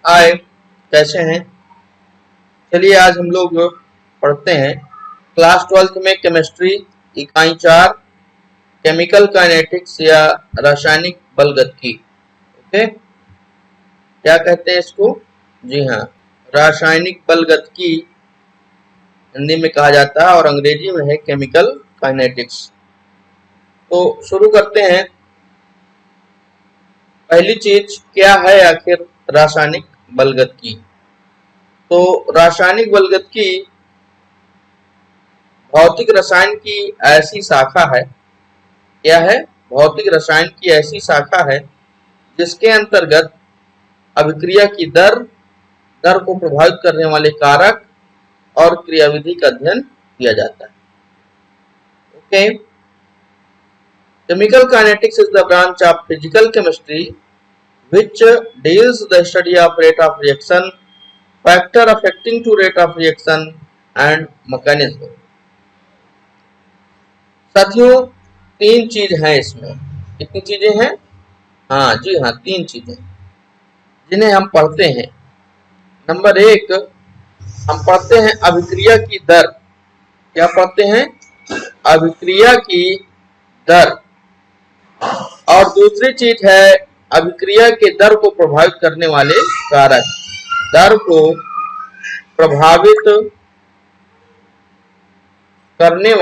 हाय, कैसे हैं। चलिए आज हम लोग पढ़ते हैं क्लास 12th में केमिस्ट्री इकाई 4 केमिकल काइनेटिक्स या रासायनिक बलगतिकी। ओके, क्या कहते हैं इसको? जी हाँ, रासायनिक बलगतिकी हिंदी में कहा जाता है और अंग्रेजी में है केमिकल काइनेटिक्स। तो शुरू करते हैं। पहली चीज क्या है आखिर रासायनिक बलगतिकी? तो रासायनिक बलगतिकी भौतिक रसायन की ऐसी शाखा है। क्या है? भौतिक रसायन की ऐसी शाखा है जिसके अंतर्गत अभिक्रिया की दर, दर को प्रभावित करने वाले कारक और क्रियाविधि का अध्ययन किया जाता है। Okay, chemical kinetics is the branch of physical chemistry which deals the study of rate of reaction, factor affecting to rate of reaction and mechanism। साथियों, तीन चीज हैं इसमें। कितनी चीजें हैं? हाँ जी हाँ, तीन चीजें जिन्हें हम पढ़ते हैं। नंबर एक, हम पढ़ते हैं अभिक्रिया की दर। क्या पढ़ते हैं? अभिक्रिया की दर। और दूसरी चीज है अभिक्रिया के दर को प्रभावित करने वाले कारक। दर को प्रभावित करने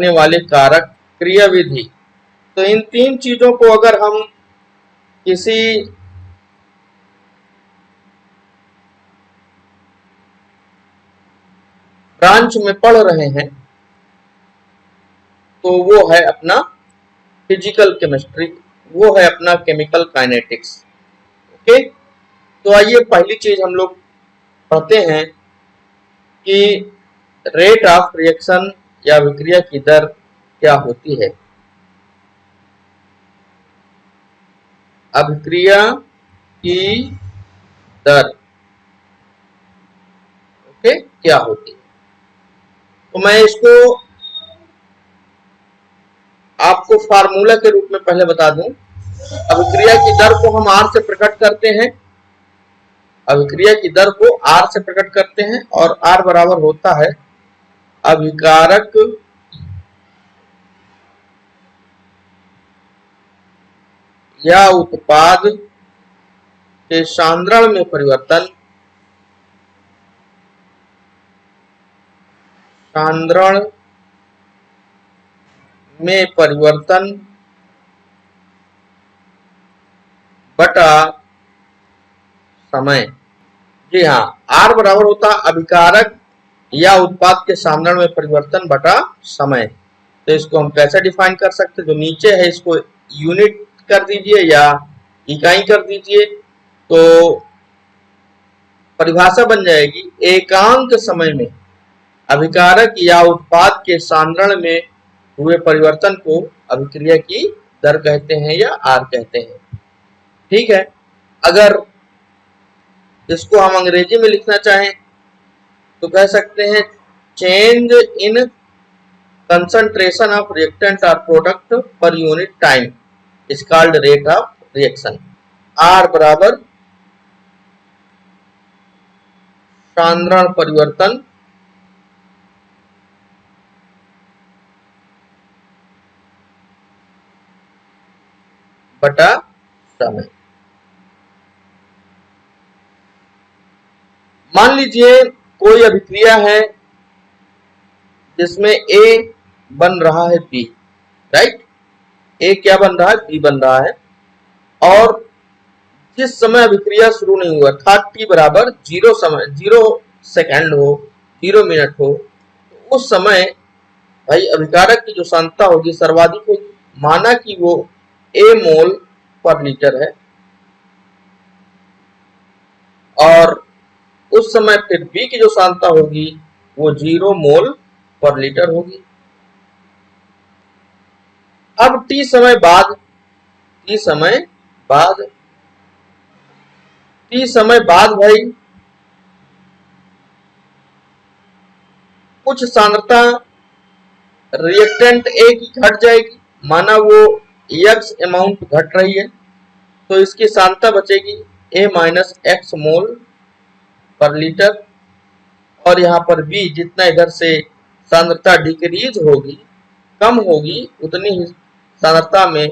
वाले कारक, क्रियाविधि। तो इन तीन चीजों को अगर हम किसी ब्रांच में पढ़ रहे हैं तो वो है अपना फिजिकल केमिस्ट्री, वो है अपना केमिकल काइनेटिक्स। ओके, तो आइए पहली चीज हम लोग पढ़ते हैं कि रेट ऑफ रिएक्शन या अभिक्रिया की दर क्या होती है। अभिक्रिया की दर ओके क्या होती है? तो मैं इसको आपको फार्मूला के रूप में पहले बता दूं। अभिक्रिया की दर को हम R से प्रकट करते हैं। अभिक्रिया की दर को R से प्रकट करते हैं और R बराबर होता है अभिकारक या उत्पाद के सांद्रण में परिवर्तन, बटा समय। जी हाँ, R बराबर होता है अभिकारक या उत्पाद के सांद्रण में परिवर्तन बटा समय। तो इसको हम कैसे डिफाइन कर सकते हैं? जो नीचे है इसको यूनिट कर दीजिए या इकाई कर दीजिए, तो परिभाषा बन जाएगी एकांक समय में अभिकारक या उत्पाद के सांद्रण में हुए परिवर्तन को अभिक्रिया की दर कहते हैं या R कहते हैं। ठीक है, अगर इसको हम अंग्रेजी में लिखना चाहें तो कह सकते हैं change in concentration of reactant or product per unit time is called rate of reaction। R बराबर सांद्रण परिवर्तन बटा समय। मान लीजिए कोई अभिक्रिया है जिसमें A बन रहा है B, राइट? A क्या बन रहा है? B बन रहा है। और जिस समय अभिक्रिया शुरू नहीं हुआ था t बराबर 0 समय, 0 सेकंड हो, 0 मिनट हो, तो उस समय भाई अभिकारक की जो सांद्रता होगी सर्वाधिक होगी। माना कि वो A मोल पर लीटर है और उस समय फिर B की जो सांद्रता होगी वो 0 मोल पर लीटर होगी। अब t समय बाद भाई कुछ सांद्रता रिएक्टेंट A की घट जाएगी। माना वो x अमाउंट घट रही है तो इसकी सांद्रता बचेगी a माइनस एक्स मोल पर लीटर, और यहाँ पर b जितना इधर से सांद्रता डिक्रीज होगी, कम होगी, उतनी ही सांद्रता में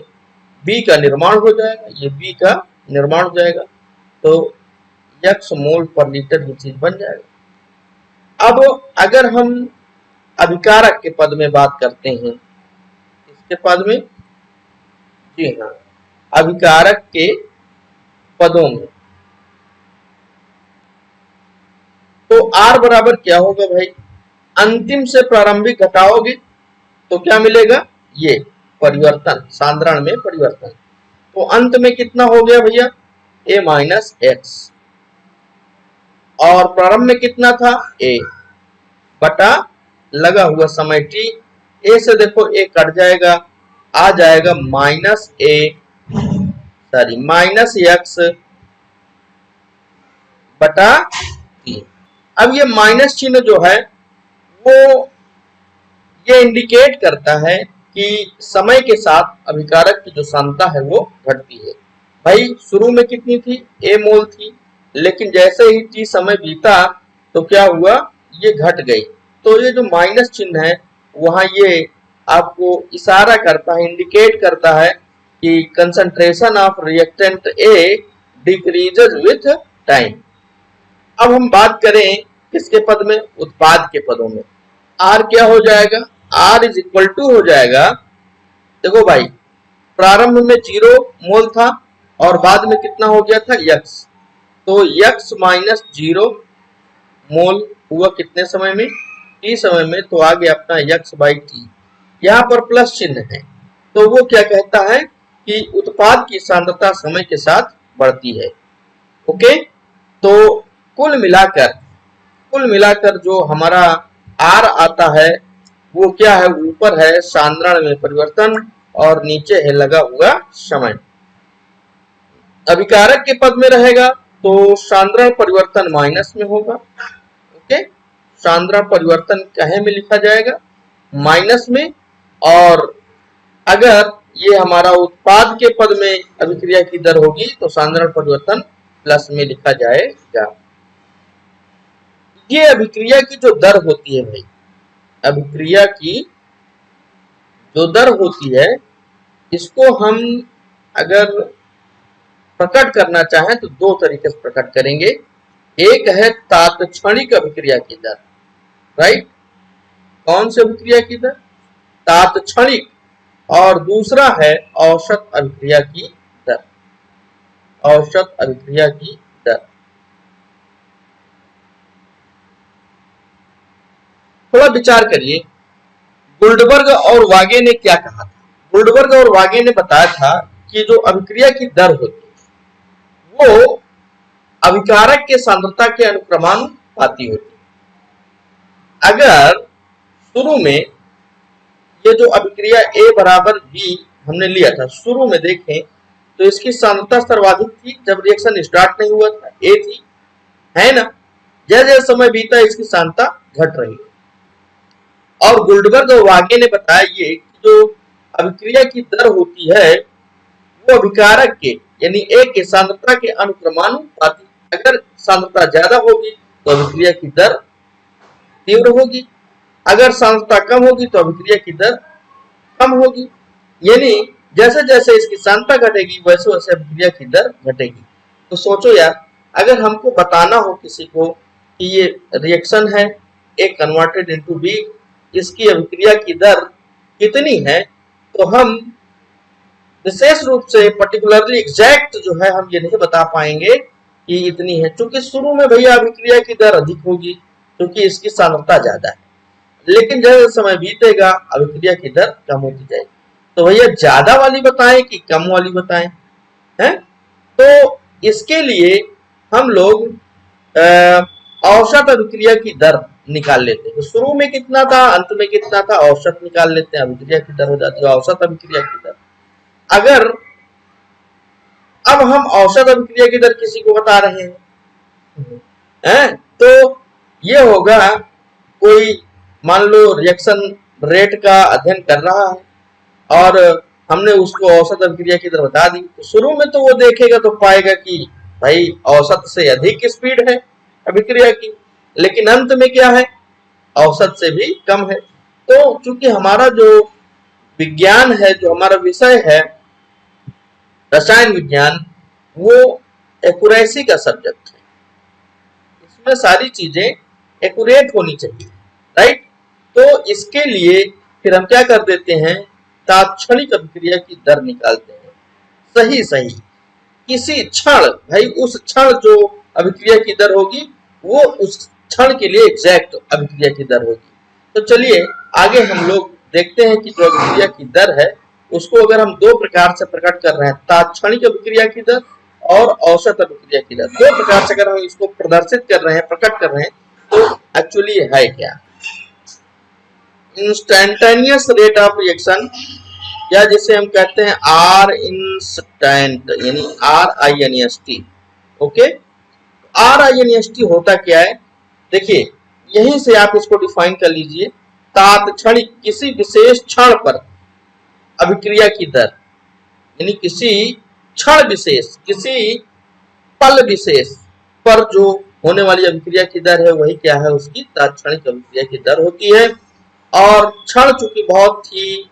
b का निर्माण हो जाएगा, ये b का निर्माण हो जाएगा, तो x मोल पर लीटर ये चीज बन जाएगा। अब अगर हम अभिकारक के पद में बात करते हैं, इसके पद में, जी हाँ, अभिकारक के पदों में, तो R बराबर क्या होगा भाई, अंतिम से प्रारंभिक घटाओगे तो क्या मिलेगा, ये परिवर्तन, सांद्रण में परिवर्तन, तो अंत में कितना हो गया भैया, a माइनस एक्स, और प्रारंभ में कितना था, a बटा लगा हुआ समय t, a से देखो a कट जाएगा, आ जाएगा माइनस एक्स बटा t। अब ये माइनस चिन्ह जो है वो ये इंडिकेट करता है कि समय के साथ अभिकारक की जो सांद्रता है वो घटती है। भाई शुरू में कितनी थी, a मोल थी, लेकिन जैसे ही t समय बीता तो क्या हुआ, ये घट गई। तो ये जो माइनस चिन्ह है वहां ये आपको इशारा करता है, इंडिकेट करता है कि concentration of reactant A decreases with time. अब हम बात करें किसके पद में, उत्पाद के पदों में, R क्या हो जाएगा, R इज इक्वल टू हो जाएगा, देखो भाई प्रारंभ में 0 मोल था और बाद में कितना हो गया था, x, तो x माइनस 0 मोल हुआ कितने समय में, t समय में, तो आ गया अपना x बाई टी। यहाँ पर प्लस चिन्ह है, तो वो क्या कहता है कि उत्पाद की सांद्रता समय के साथ बढ़ती है। ओके, तो कुल मिलाकर जो हमारा R आता है वो क्या है, ऊपर है सांद्रण में परिवर्तन और नीचे है लगा हुआ समय। अभिकारक के पद में रहेगा तो सांद्रण परिवर्तन माइनस में होगा। ओके, सांद्रण परिवर्तन कहे में लिखा जाएगा, माइनस में, और अगर ये हमारा उत्पाद के पद में अभिक्रिया की दर होगी तो सांद्रण परिवर्तन प्लस में लिखा जाएगा। ये अभिक्रिया की जो दर होती है भाई, अभिक्रिया की जो दर होती है इसको हम अगर प्रकट करना चाहें तो दो तरीके से प्रकट करेंगे। एक है तात्क्षणिक अभिक्रिया की दर, राइट, कौन सी अभिक्रिया की दर, तात्क्षणिक, और दूसरा है औसत अभिक्रिया की दर, औसत अभिक्रिया की दर। थोड़ा विचार करिए, गुल्डबर्ग और वागे ने क्या कहा था, गुल्डबर्ग और वागे ने बताया था कि जो अभिक्रिया की दर होती है वो अभिकारक के सांद्रता के अनुक्रमानुपाती होती है। अगर शुरू में ये जो अभिक्रिया A बराबर B हमने लिया था, शुरू में देखें तो इसकी सांद्रता सर्वाधिक थी जब रिएक्शन स्टार्ट नहीं हुआ था, A थी, है ना, जैसे जैसे समय बीता इसकी सांद्रता घट रही है। और गुल्डबर्ग और वागे ने बताया ये कि जो अभिक्रिया की दर होती है वो अभिकारक के यानी A के सांद्रता के अनुक्रमानुपाती, अगर सांद्रता ज्यादा होगी तो अभिक्रिया की दर तीव्र होगी, अगर सांद्रता कम होगी तो अभिक्रिया की दर कम होगी, यानी जैसे जैसे इसकी सांद्रता घटेगी वैसे वैसे अभिक्रिया की दर घटेगी। तो सोचो यार, अगर हमको बताना हो किसी को कि ये रिएक्शन है A कन्वर्टेड इनटू B, इसकी अभिक्रिया की दर कितनी है, तो हम विशेष रूप से पर्टिकुलरली एग्जैक्ट जो है हम ये नहीं बता पाएंगे कि इतनी है, क्योंकि शुरू में भैया अभिक्रिया की दर अधिक होगी क्योंकि इसकी सांद्रता ज्यादा है, लेकिन जैसे समय बीतेगा अभिक्रिया की दर कम होती जाएगी। तो भैया ज्यादा वाली बताएं कि कम वाली बताएं, हैं? तो इसके लिए हम लोग औसत अभिक्रिया की दर निकाल लेते हैं, तो शुरू में कितना था अंत में कितना था, औसत निकाल लेते हैं, अभिक्रिया की दर हो जाती है औसत अभिक्रिया की दर। अगर अब हम औसत अभिक्रिया की दर किसी को बता रहे हैं, तो ये होगा कोई मान लो रिएक्शन रेट का अध्ययन कर रहा है और हमने उसको औसत अभिक्रिया की दर बता दी, तो शुरू में तो वो देखेगा तो पाएगा कि भाई औसत से अधिक स्पीड है अभिक्रिया की, लेकिन अंत में क्या है, औसत से भी कम है। तो चूंकि हमारा जो विज्ञान है, जो हमारा विषय है रसायन विज्ञान, वो एक्यूरेसी का सब्जेक्ट है, इसमें सारी चीजें एक्यूरेट होनी चाहिए, राइट। तो इसके लिए फिर हम क्या कर देते हैं, तात्क्षणिक अभिक्रिया की दर निकालते हैं, सही सही किसी क्षण, भाई उस क्षण जो अभिक्रिया की दर होगी वो उस क्षण के लिए एग्जैक्ट अभिक्रिया की दर होगी। तो चलिए आगे हम लोग देखते हैं कि जो अभिक्रिया की दर है उसको अगर हम दो प्रकार से प्रकट कर रहे हैं, तात्क्षणिक अभिक्रिया की दर और औसत अभिक्रिया की दर, दो प्रकार से अगर हम इसको प्रदर्शित कर रहे हैं, प्रकट कर रहे हैं, तो एक्चुअली है क्या, इंस्टेंटेनियस रेट ऑफ रिएक्शन, या जिसे हम कहते हैं आर इंस्टेंट, यानी RINST। ओके, RINST होता क्या है, देखिए यहीं से आप इसको डिफाइन कर लीजिए, तात्क्षणिक किसी विशेष क्षण पर अभिक्रिया की दर, यानी किसी क्षण विशेष, किसी पल विशेष पर जो होने वाली अभिक्रिया की दर है वही क्या है, उसकी तात्क्षणिक अभिक्रिया की दर होती है। और क्षण चूंकि बहुत ही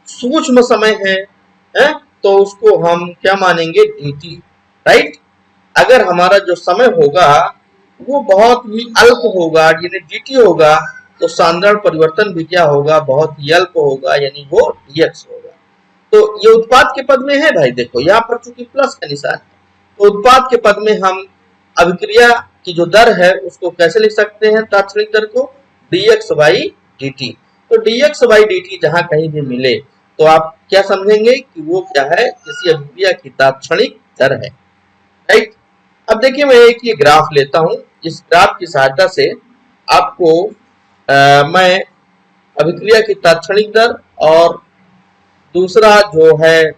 सूक्ष्म समय है, तो उसको हम क्या मानेंगे, dt, राइट। अगर हमारा जो समय होगा वो बहुत ही अल्प होगा, यानी dt होगा, तो सांद्रण परिवर्तन भी क्या होगा, बहुत ही अल्प होगा, यानी वो dx होगा। तो ये उत्पाद के पद में है भाई, देखो यहाँ पर चूंकि प्लस का निशान है, तो उत्पाद के पद में हम अभिक्रिया की जो दर है उसको कैसे लिख सकते हैं, तात्क्षणिक दर को dx/dt। तो dx/dt जहां कहीं भी मिले तो आप क्या समझेंगे कि वो क्या है, किसी अभिक्रिया की तात्क्षणिक दर है, राइट। अब देखिए मैं एक ये ग्राफ लेता हूं, इस ग्राफ की सहायता से आपको मैं अभिक्रिया की तात्क्षणिक दर और दूसरा जो है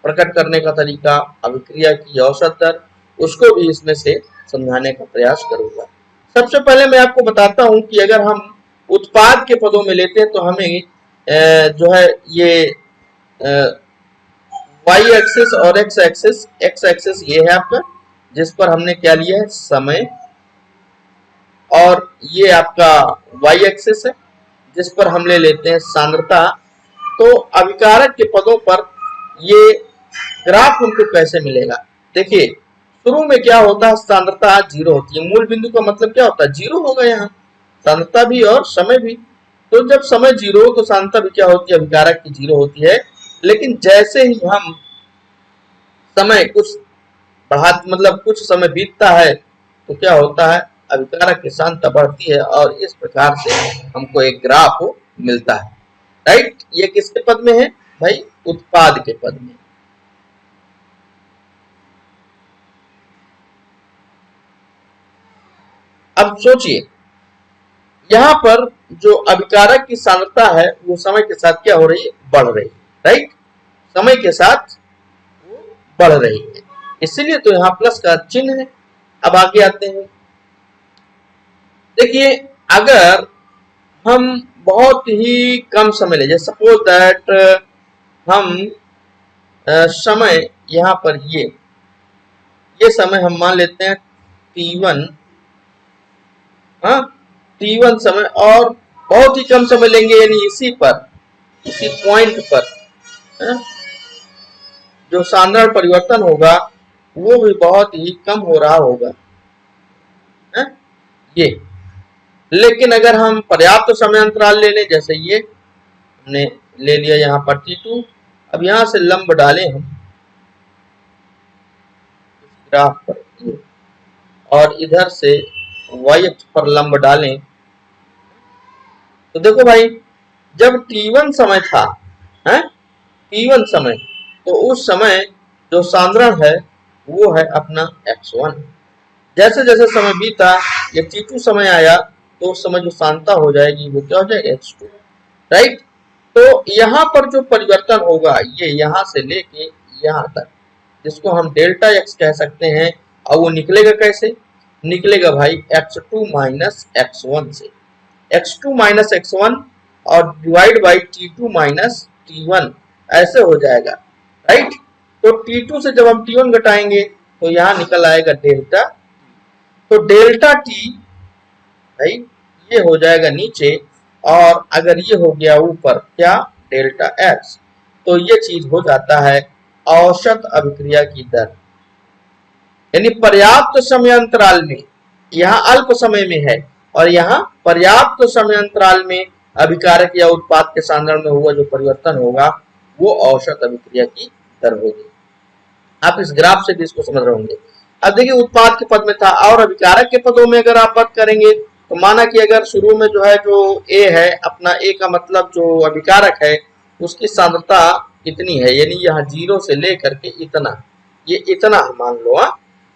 प्रकट करने का तरीका अभिक्रिया की औसत दर, उसको भी इसमें से समझाने का प्रयास करूंगा। सबसे पहले मैं आपको बताता हूं कि अगर हम उत्पाद के पदों में लेते हैं तो हमें जो है ये y एक्सिस और x एक्सिस ये है आपका, जिस पर हमने क्या लिया है, समय, और ये आपका y एक्सिस है जिस पर हम ले लेते हैं सांद्रता। तो अभिकारक के पदों पर ये ग्राफ हमको कैसे मिलेगा, देखिए शुरू में क्या होता है, सांद्रता 0 होती है, मूल बिंदु का मतलब क्या होता है, 0 होगा, यहाँ सांद्रता भी और समय भी। तो जब समय 0 हो तो सांद्रता भी क्या होती है, अभिकारक की 0 होती है। लेकिन जैसे ही हम समय कुछ बढ़ा, मतलब कुछ समय बीतता है तो क्या होता है, अभिकारक की सांद्रता बढ़ती है, और इस प्रकार से हमको एक ग्राफ मिलता है, राइट। ये किसके पद में है भाई, उत्पाद के पद में। अब सोचिए यहां पर जो अभिकारक की सांद्रता है वो समय के साथ क्या हो रही है, बढ़ रही है, राइट, समय के साथ वो बढ़ रही है, इसीलिए तो यहाँ प्लस का चिन्ह है। अब आगे आते हैं, देखिए अगर हम बहुत ही कम समय ले, जैसे सपोज दैट हम समय यहाँ पर ये समय हम मान लेते हैं t1, हाँ t1 समय, और बहुत ही कम समय लेंगे, यानी इसी पॉइंट पर जो सांद्रण परिवर्तन होगा वो भी बहुत ही कम हो रहा होगा, ये। लेकिन अगर हम पर्याप्त समय अंतराल ले लें, जैसे ये हमने ले लिया यहाँ पर t2, अब यहाँ से लंब डालें हम ग्राफ पर और इधर से y अक्ष पर लंब डालें, तो देखो भाई जब t1 समय था, t1 समय, तो उस समय जो सांद्रण है वो है अपना x1। जैसे जैसे समय बीता, ये t2 समय आया, तो उस समय जो सांद्रता हो जाएगी वो क्या हो जाएगा, x2, राइट। तो यहाँ पर जो परिवर्तन होगा ये यहाँ से लेके यहाँ तक, जिसको हम डेल्टा x कह सकते हैं, और वो निकलेगा कैसे, निकलेगा भाई x2 माइनस x1 से, x2 माइनस x1 और divide by t2 minus t1, ऐसे हो जाएगा, राइट। तो T2 से जब हम T1 घटाएंगे तो यहाँ निकल आएगा डेल्टा, तो डेल्टा टी भाई ये हो जाएगा नीचे, और अगर ये हो गया ऊपर क्या, डेल्टा एक्स, तो ये चीज हो जाता है औसत अभिक्रिया की दर। यानी पर्याप्त समय अंतराल में, यहाँ अल्प समय में है और यहाँ पर्याप्त समय अंतराल में अभिकारक या उत्पाद के सांद्रण में हुआ जो परिवर्तन होगा वो औसत अभिक्रिया की दर होगी। आप इस ग्राफ से भी इसको समझ रहे होंगे। अब देखिए उत्पाद के पद में था, और अभिकारक के पदों में अगर आप बात करेंगे तो माना कि अगर शुरू में जो है जो ए है अपना, ए का मतलब जो अभिकारक है उसकी सांद्रता कितनी है, यानी यहाँ 0 से लेकर के इतना, ये इतना मान लो।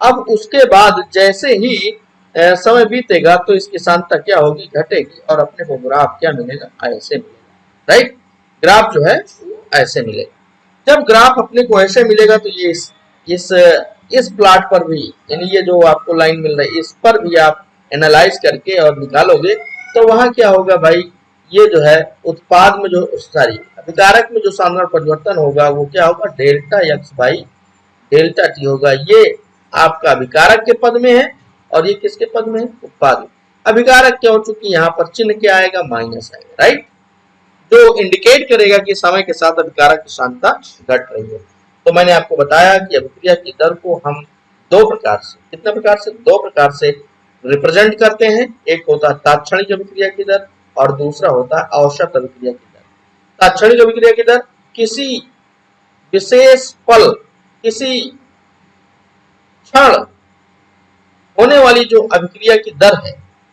अब उसके बाद जैसे ही समय बीतेगा तो इसकी सांद्रता क्या होगी, घटेगी, और अपने को ग्राफ क्या मिलेगा, ऐसे मिलेगा, राइट। ग्राफ जो है ऐसे मिलेगा। जब ग्राफ अपने को ऐसे मिलेगा तो ये इस प्लॉट पर भी, यानी ये जो आपको लाइन मिल रही है इस पर भी आप एनालाइज करके और निकालोगे तो वहां क्या होगा भाई, ये जो है उत्पाद में जो सॉरी अभिकारक में जो सांद्रण परिवर्तन होगा वो क्या होगा, delta x by delta T होगा। ये आपका अभिकारक के पद में है और ये किसके पद में है, उत्पाद में। अभिकारक क्या हो चुकी, यहाँ पर चिन्ह क्या आएगा, माइनस आएगा, राइट, जो इंडिकेट करेगा कि समय के साथ अभिकारक की सांद्रता घट रही है। तो मैंने आपको बताया कि अभिक्रिया की दर को हम दो प्रकार से, कितने प्रकार से, दो प्रकार से रिप्रेजेंट करते हैं। एक होता है तात्क्षणिक अभिक्रिया की दर और दूसरा होता है औसत अभिक्रिया की दर। तात्क्षणिक अभिक्रिया की दर किसी विशेष पल, किसी क्षण होने वाली जो अभिक्रिया की दर है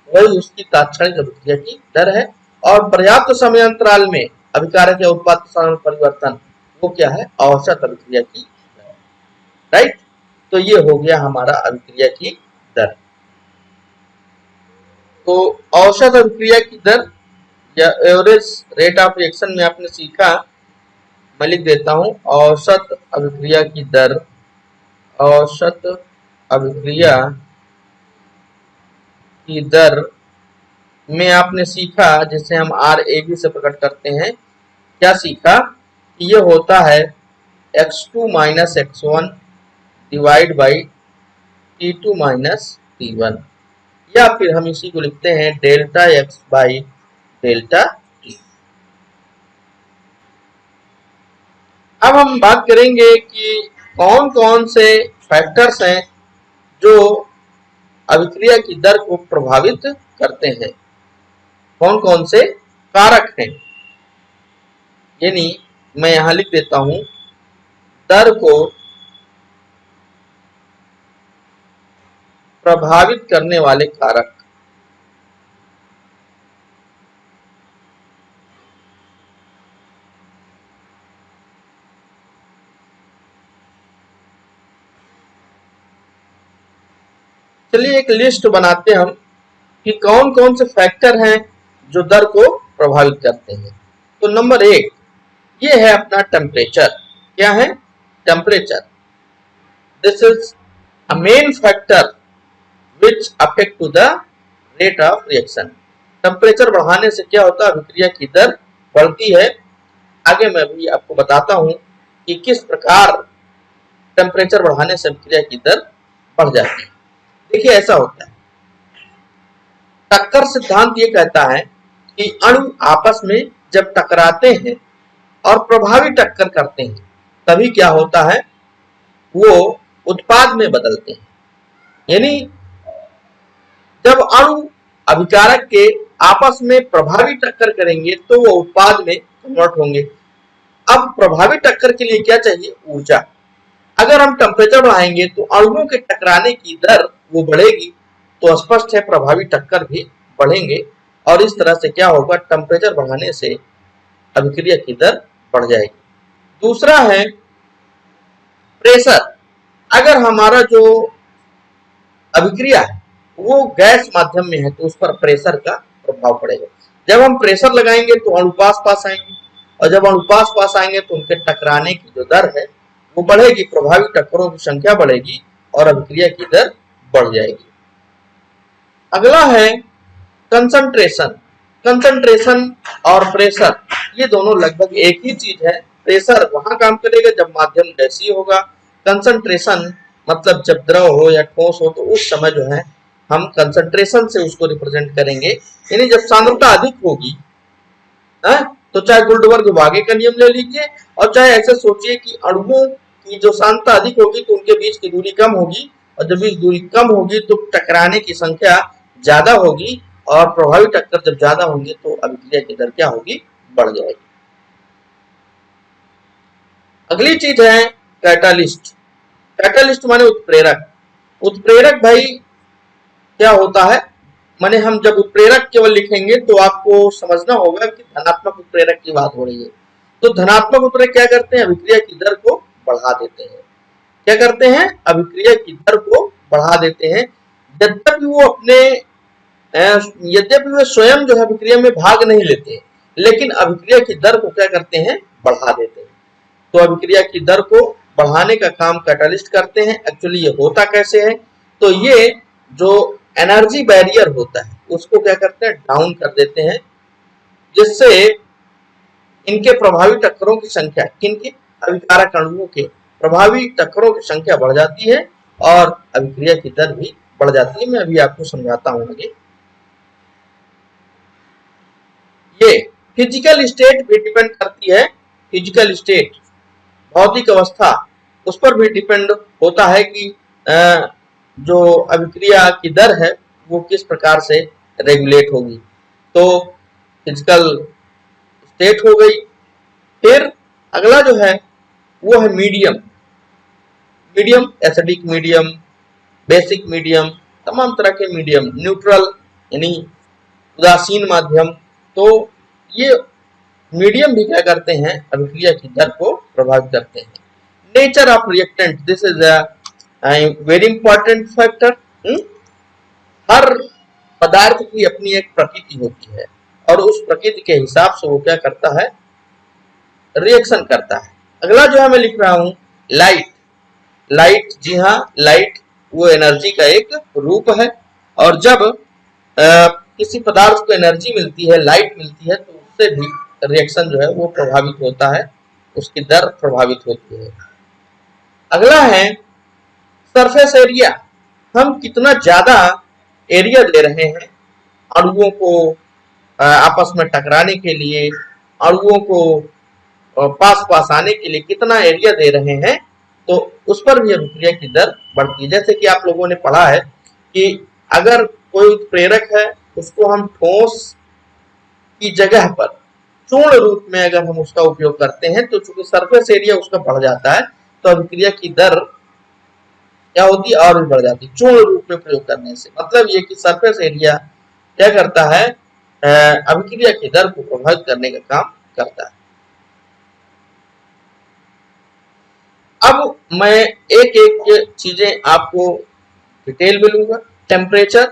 वही उसकी तात्क्षणिक अभिक्रिया की दर है, और पर्याप्त समय अंतराल में अभिकारक या उत्पाद के परिवर्तन वो क्या है, औसत अभिक्रिया की दर, राइट। तो ये हो गया हमारा अभिक्रिया की दर। तो औसत अभिक्रिया की दर या एवरेज रेट ऑफ रिएक्शन में आपने सीखा, मैं लिख देता हूं, औसत अभिक्रिया की दर, औसत अभिक्रिया की दर में आपने सीखा, जिसे हम RAB से प्रकट करते हैं, क्या सीखा कि ये होता है x2 minus x1 divide by T2 minus T1, या फिर हम इसी को लिखते हैं delta x by delta T. अब हम बात करेंगे कि कौन कौन से फैक्टर्स हैं जो अभिक्रिया की दर को प्रभावित करते हैं, कौन कौन से कारक हैं। यानी मैं यहां लिख देता हूं दर को प्रभावित करने वाले कारक। चलिए एक लिस्ट बनाते हैं हम कि कौन कौन से फैक्टर हैं जो दर को प्रभावित करते हैं। तो नंबर 1 ये है अपना टेम्परेचर। क्या है, temperature. This is a main factor which affect to the rate of reaction. Temperature बढ़ाने से क्या होता है, अभिक्रिया की दर बढ़ती है। आगे मैं भी आपको बताता हूं कि किस प्रकार टेम्परेचर बढ़ाने से अभिक्रिया की दर बढ़ जाती है। देखिए ऐसा होता है, टक्कर सिद्धांत ये कहता है कि अणु आपस में जब टकराते हैं और प्रभावी टक्कर करते हैं तभी क्या होता है, वो उत्पाद में बदलते हैं। यानी जब अणु अभिकारक के आपस में प्रभावी टक्कर करेंगे तो वो उत्पाद में कन्वर्ट होंगे। अब प्रभावी टक्कर के लिए क्या चाहिए, ऊर्जा। अगर हम टेम्परेचर बढ़ाएंगे तो अणुओं के टकराने की दर वो बढ़ेगी, तो स्पष्ट है प्रभावी टक्कर भी बढ़ेंगे, और इस तरह से क्या होगा, टेम्परेचर बढ़ाने से अभिक्रिया की दर बढ़ जाएगी। दूसरा है प्रेशर। अगर हमारा जो अभिक्रिया है वो गैस माध्यम में है तो उस पर प्रेशर का प्रभाव पड़ेगा। जब हम प्रेशर लगाएंगे तो अणु पास पास आएंगे, और जब अणु पास पास आएंगे तो उनके टकराने की जो दर है वो बढ़ेगी, प्रभावी टक्करों की संख्या बढ़ेगी और अभिक्रिया की दर बढ़ जाएगी। अगला है कंसंट्रेशन। कंसंट्रेशन और प्रेशर ये दोनों लगभग एक ही चीज है, प्रेशर वहां काम करेगा जब माध्यम गैसीय होगा। कंसंट्रेशन मतलब जब द्रव हो या ठोस हो तो उस समय जो है हम कंसंट्रेशन से उसको रिप्रेजेंट करेंगे, यानी जब सांद्रता अधिक होगी है, तो चाहे गुल्डबर्ग-वागे का नियम ले लीजिए और चाहे ऐसे सोचिए कि अणुओं की जो सांद्रता अधिक होगी तो उनके बीच की दूरी कम होगी, और जब बीच दूरी कम होगी तो टकराने की संख्या ज्यादा होगी, और प्रभावी टक्कर जब ज्यादा होंगे तो अभिक्रिया की दर क्या होगी, बढ़ जाएगी। अगली चीज है कैटालिस्ट। कैटालिस्ट माने उत्प्रेरक। उत्प्रेरक भाई क्या होता है, माने हम जब उत्प्रेरक केवल लिखेंगे तो आपको समझना होगा कि धनात्मक उत्प्रेरक की बात हो रही है। तो धनात्मक उत्प्रेरक क्या करते हैं, अभिक्रिया की दर को बढ़ा देते हैं। क्या करते हैं, अभिक्रिया की दर को बढ़ा देते हैं। यद्यपि वो अपने यद्यपि वे स्वयं जो है अभिक्रिया में भाग नहीं लेते, लेकिन अभिक्रिया की दर को क्या करते हैं, बढ़ा देते हैं। तो अभिक्रिया की दर को बढ़ाने का काम कैटालिस्ट करते हैं। एक्चुअली ये होता कैसे है, तो ये जो एनर्जी बैरियर होता है उसको क्या करते हैं, डाउन कर देते हैं, जिससे इनके प्रभावी टक्करों की संख्या, किनके, अभिकारक अणुओं के प्रभावी टक्करों की संख्या बढ़ जाती है और अभिक्रिया की दर भी बढ़ जाती है। मैं अभी आपको समझाता हूं आगे। ये फिजिकल स्टेट भी डिपेंड करती है, फिजिकल स्टेट भौतिक अवस्था, उस पर भी डिपेंड होता है कि जो अभिक्रिया की दर है वो किस प्रकार से रेगुलेट होगी। तो फिजिकल स्टेट हो गई। फिर अगला जो है वो है medium. Medium acidic medium, basic medium, तमाम तरह के मीडियम, न्यूट्रल यानी उदासीन माध्यम। तो ये मीडियम भी क्या करते हैं, अभिक्रिया की दर को प्रभावित करते हैं। Nature of reactant, this is a very important factor. हर पदार्थ की अपनी एक प्रकृति होती है और उस प्रकृति के हिसाब से वो क्या करता है, रिएक्शन करता है। अगला जो है मैं लिख रहा हूं लाइट। लाइट, जी हाँ, लाइट वो एनर्जी का एक रूप है, और जब किसी पदार्थ को एनर्जी मिलती है, लाइट मिलती है, तो उससे भी रिएक्शन जो है वो प्रभावित होता है, उसकी दर प्रभावित होती है। अगला है सरफेस एरिया। हम कितना ज्यादा एरिया दे रहे हैं अणुओं को आपस में टकराने के लिए, अणुओं को पास पास आने के लिए कितना एरिया दे रहे हैं, तो उस पर भी अभिक्रिया की दर बढ़ती है। जैसे कि आप लोगों ने पढ़ा है कि अगर कोई उत्प्रेरक है उसको हम ठोस की जगह पर चूर्ण रूप में अगर हम उसका उपयोग करते हैं तो चूंकि सरफेस एरिया उसका बढ़ जाता है, तो अभिक्रिया की दर क्या होती है, और भी बढ़ जाती है चूर्ण रूप में प्रयोग करने से। मतलब ये कि सरफेस एरिया क्या करता है, अभिक्रिया की दर को प्रभावित करने का काम करता है। अब मैं एक एक चीजें आपको डिटेल में लूंगा। Temperature,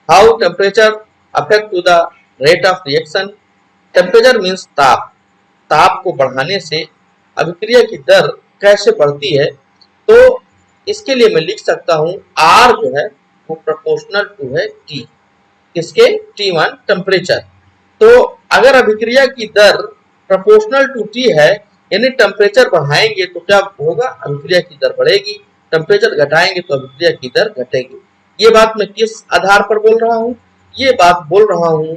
how temperature affect to the rate of reaction. Temperature means ताप। ताप को बढ़ाने से अभिक्रिया की दर कैसे बढ़ती है, तो इसके लिए मैं लिख सकता हूं R जो है वो प्रोपोर्शनल टू है T, किसके, T1 टेम्परेचर। तो अगर अभिक्रिया की दर प्रोपोर्शनल टू T है, यानी टेम्परेचर बढ़ाएंगे तो क्या होगा, अभिक्रिया की दर बढ़ेगी, टेम्परेचर घटाएंगे तो अभिक्रिया की दर घटेगी। ये बात मैं किस आधार पर बोल रहा हूं, ये बात बोल रहा हूं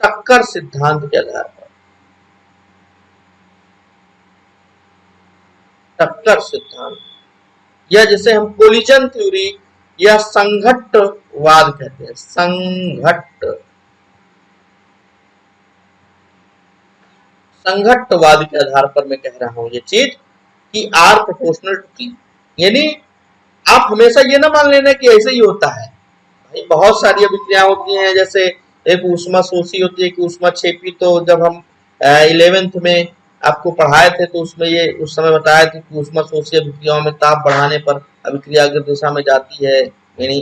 टक्कर सिद्धांत के आधार पर। टक्कर सिद्धांत, या जिसे हम कोलिजन थ्योरी या संघट्टवाद कहते हैं, संघट्टवाद के आधार पर मैं कह रहा हूं ये चीज कि R प्रोपोर्शनल टू T। यानी आप हमेशा ये ना मान लेना कि ऐसे ही होता है, भाई बहुत सारी अभिक्रियाएं होती हैं। जैसे एक ऊष्मा शोषी होती है कि ऊष्मा छेपी, तो जब हम 11th में आपको पढ़ाए थे तो उसमें ये उस समय बताया था कि ऊष्मा शोषी अभिक्रियाओं में ताप बढ़ाने पर अभिक्रिया अग्र दिशा में जाती है, यानी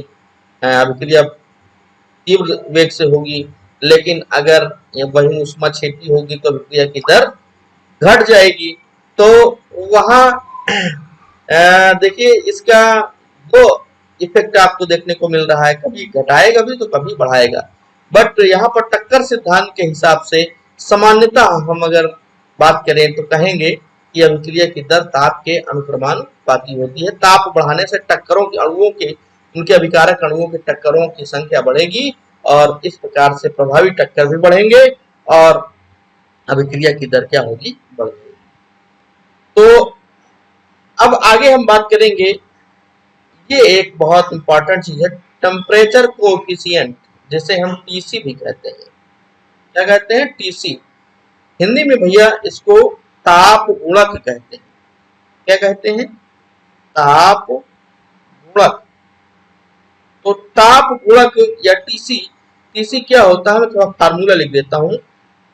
अभिक्रिया तीव्र वेग से होगी। लेकिन अगर वही ऊष्मा छेपी होगी तो अभिक्रिया की दर घट जाएगी। तो वहां देखिए इसका दो इफेक्ट आपको देखने को मिल रहा है, कभी घटाएगा भी तो कभी बढ़ाएगा। बट यहाँ पर टक्कर सिद्धांत के हिसाब से सामान्यतः हम अगर बात करें तो कहेंगे कि अभिक्रिया की दर ताप के अनुक्रमानुपाती होती है। ताप बढ़ाने से टक्करों के अणुओं के, उनके अभिकारक अणुओं के टक्करों की संख्या बढ़ेगी और इस प्रकार से प्रभावी टक्कर भी बढ़ेंगे और अभिक्रिया की दर क्या होगी, बढ़ जाएगी। तो अब आगे हम बात करेंगे, ये एक बहुत इंपॉर्टेंट चीज है, टेम्परेचर कोएफिशिएंट, जिसे हम टीसी भी कहते हैं। क्या कहते हैं? टीसी। हिंदी में भैया इसको ताप गुणक कहते हैं। क्या कहते हैं? ताप गुणक। तो ताप गुणक या टीसी, टीसी क्या होता है, मैं थोड़ा फार्मूला लिख देता हूं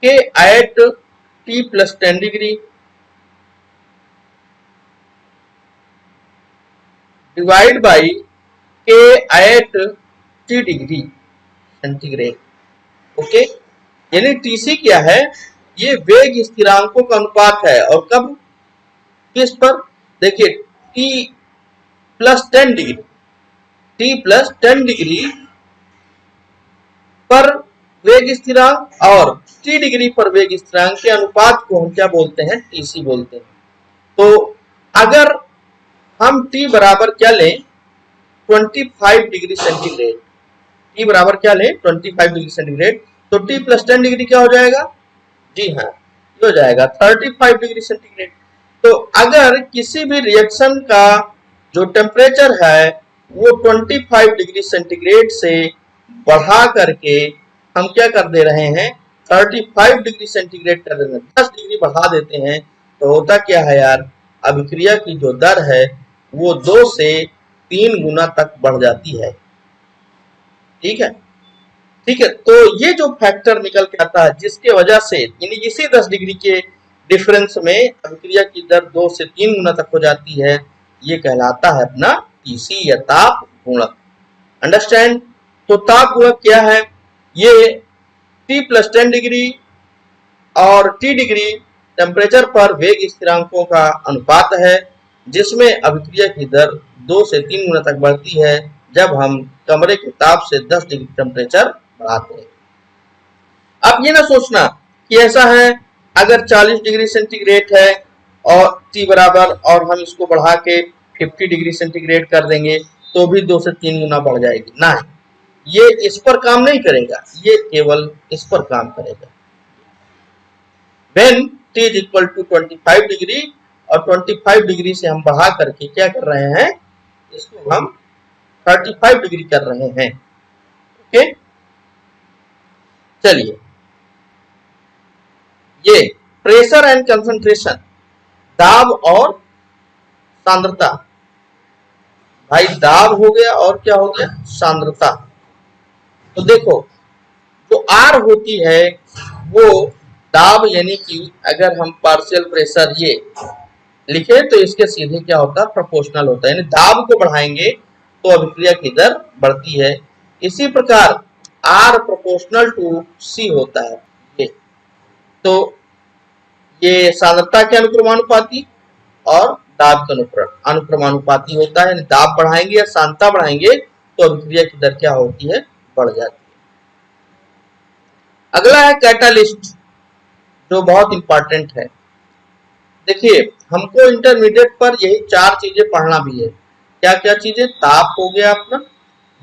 कि at T plus 10 degree divide by K at T degree centigrade. Okay, यानी टीसी क्या है, ये वेग स्थिरांकों का अनुपात है। और कब, किस पर? देखिए, T plus 10 degree, T plus 10 degree पर वेग स्थिरांक और टी डिग्री पर वेग स्थिरांक के अनुपात को हम क्या बोलते हैं? टीसी बोलते हैं। तो अगर हम टी बराबर क्या लें, 25 डिग्री सेंटीग्रेड, टी बराबर क्या लें, 25 डिग्री सेंटीग्रेड, तो टी प्लस 10 डिग्री क्या हो जाएगा? जी हाँ, ये हो जाएगा 35 डिग्री सेंटीग्रेड। तो अगर किसी भी रिएक्शन का जो टेम्परेचर है वो 25 डिग्री सेंटीग्रेड से बढ़ा करके हम क्या कर दे रहे हैं, 35 डिग्री सेंटीग्रेड कर देते हैं, 10 डिग्री बढ़ा देते हैं, तो होता क्या है यार, अभिक्रिया की जो दर है वो 2 से 3 गुना तक बढ़ जाती है। ठीक है, ठीक है। तो ये जो फैक्टर निकल के आता है, जिसके वजह से यानी इसी 10 डिग्री के डिफरेंस में अभिक्रिया की दर 2 से 3 गुना तक हो जाती है, ये कहलाता है अपना टीसी या ताप गुणक। अंडरस्टैंड? तो ताप गुणक क्या है? ये टी प्लस 10 डिग्री और टी डिग्री टेम्परेचर पर वेग स्थिरांकों का अनुपात है, जिसमें अभिक्रिया की दर 2 से 3 गुना तक बढ़ती है जब हम कमरे के ताप से 10 डिग्री टेम्परेचर बढ़ाते हैं। अब ये ना सोचना कि ऐसा है, अगर 40 डिग्री सेंटीग्रेड है और टी बराबर, और हम इसको बढ़ा के 50 डिग्री सेंटीग्रेड कर देंगे तो भी 2 से 3 गुना बढ़ जाएगी ना, ये इस पर काम नहीं करेगा, ये केवल इस पर काम करेगा। When T is equal to 25 degree और 25 डिग्री से हम बढ़ा करके क्या कर रहे हैं, इसको हम 35 डिग्री कर रहे हैं। ओके, चलिए, ये प्रेशर एंड कंसंट्रेशन, दाब और सांद्रता। भाई दाब हो गया और क्या हो गया, सांद्रता। तो देखो, जो आर होती है वो दाब, यानी कि अगर हम पार्शियल प्रेशर ये लिखे तो इसके सीधे क्या होता है, प्रोपोर्शनल होता है, यानी दाब को बढ़ाएंगे तो अभिक्रिया की दर बढ़ती है। इसी प्रकार आर प्रोपोर्शनल टू सी होता है ये। तो ये सांद्रता के अनुक्रमानुपाती और दाब के अनुक्रमानुपाती होता है, दाब बढ़ाएंगे या सांद्रता बढ़ाएंगे तो अभिक्रिया की दर क्या होती है, बढ़ जाती है। अगला है कैटालिस्ट, जो बहुत इंपॉर्टेंट है। देखिए, हमको इंटरमीडिएट पर यही 4 चीजें पढ़ना भी है। क्या क्या चीजें? ताप हो गया अपना,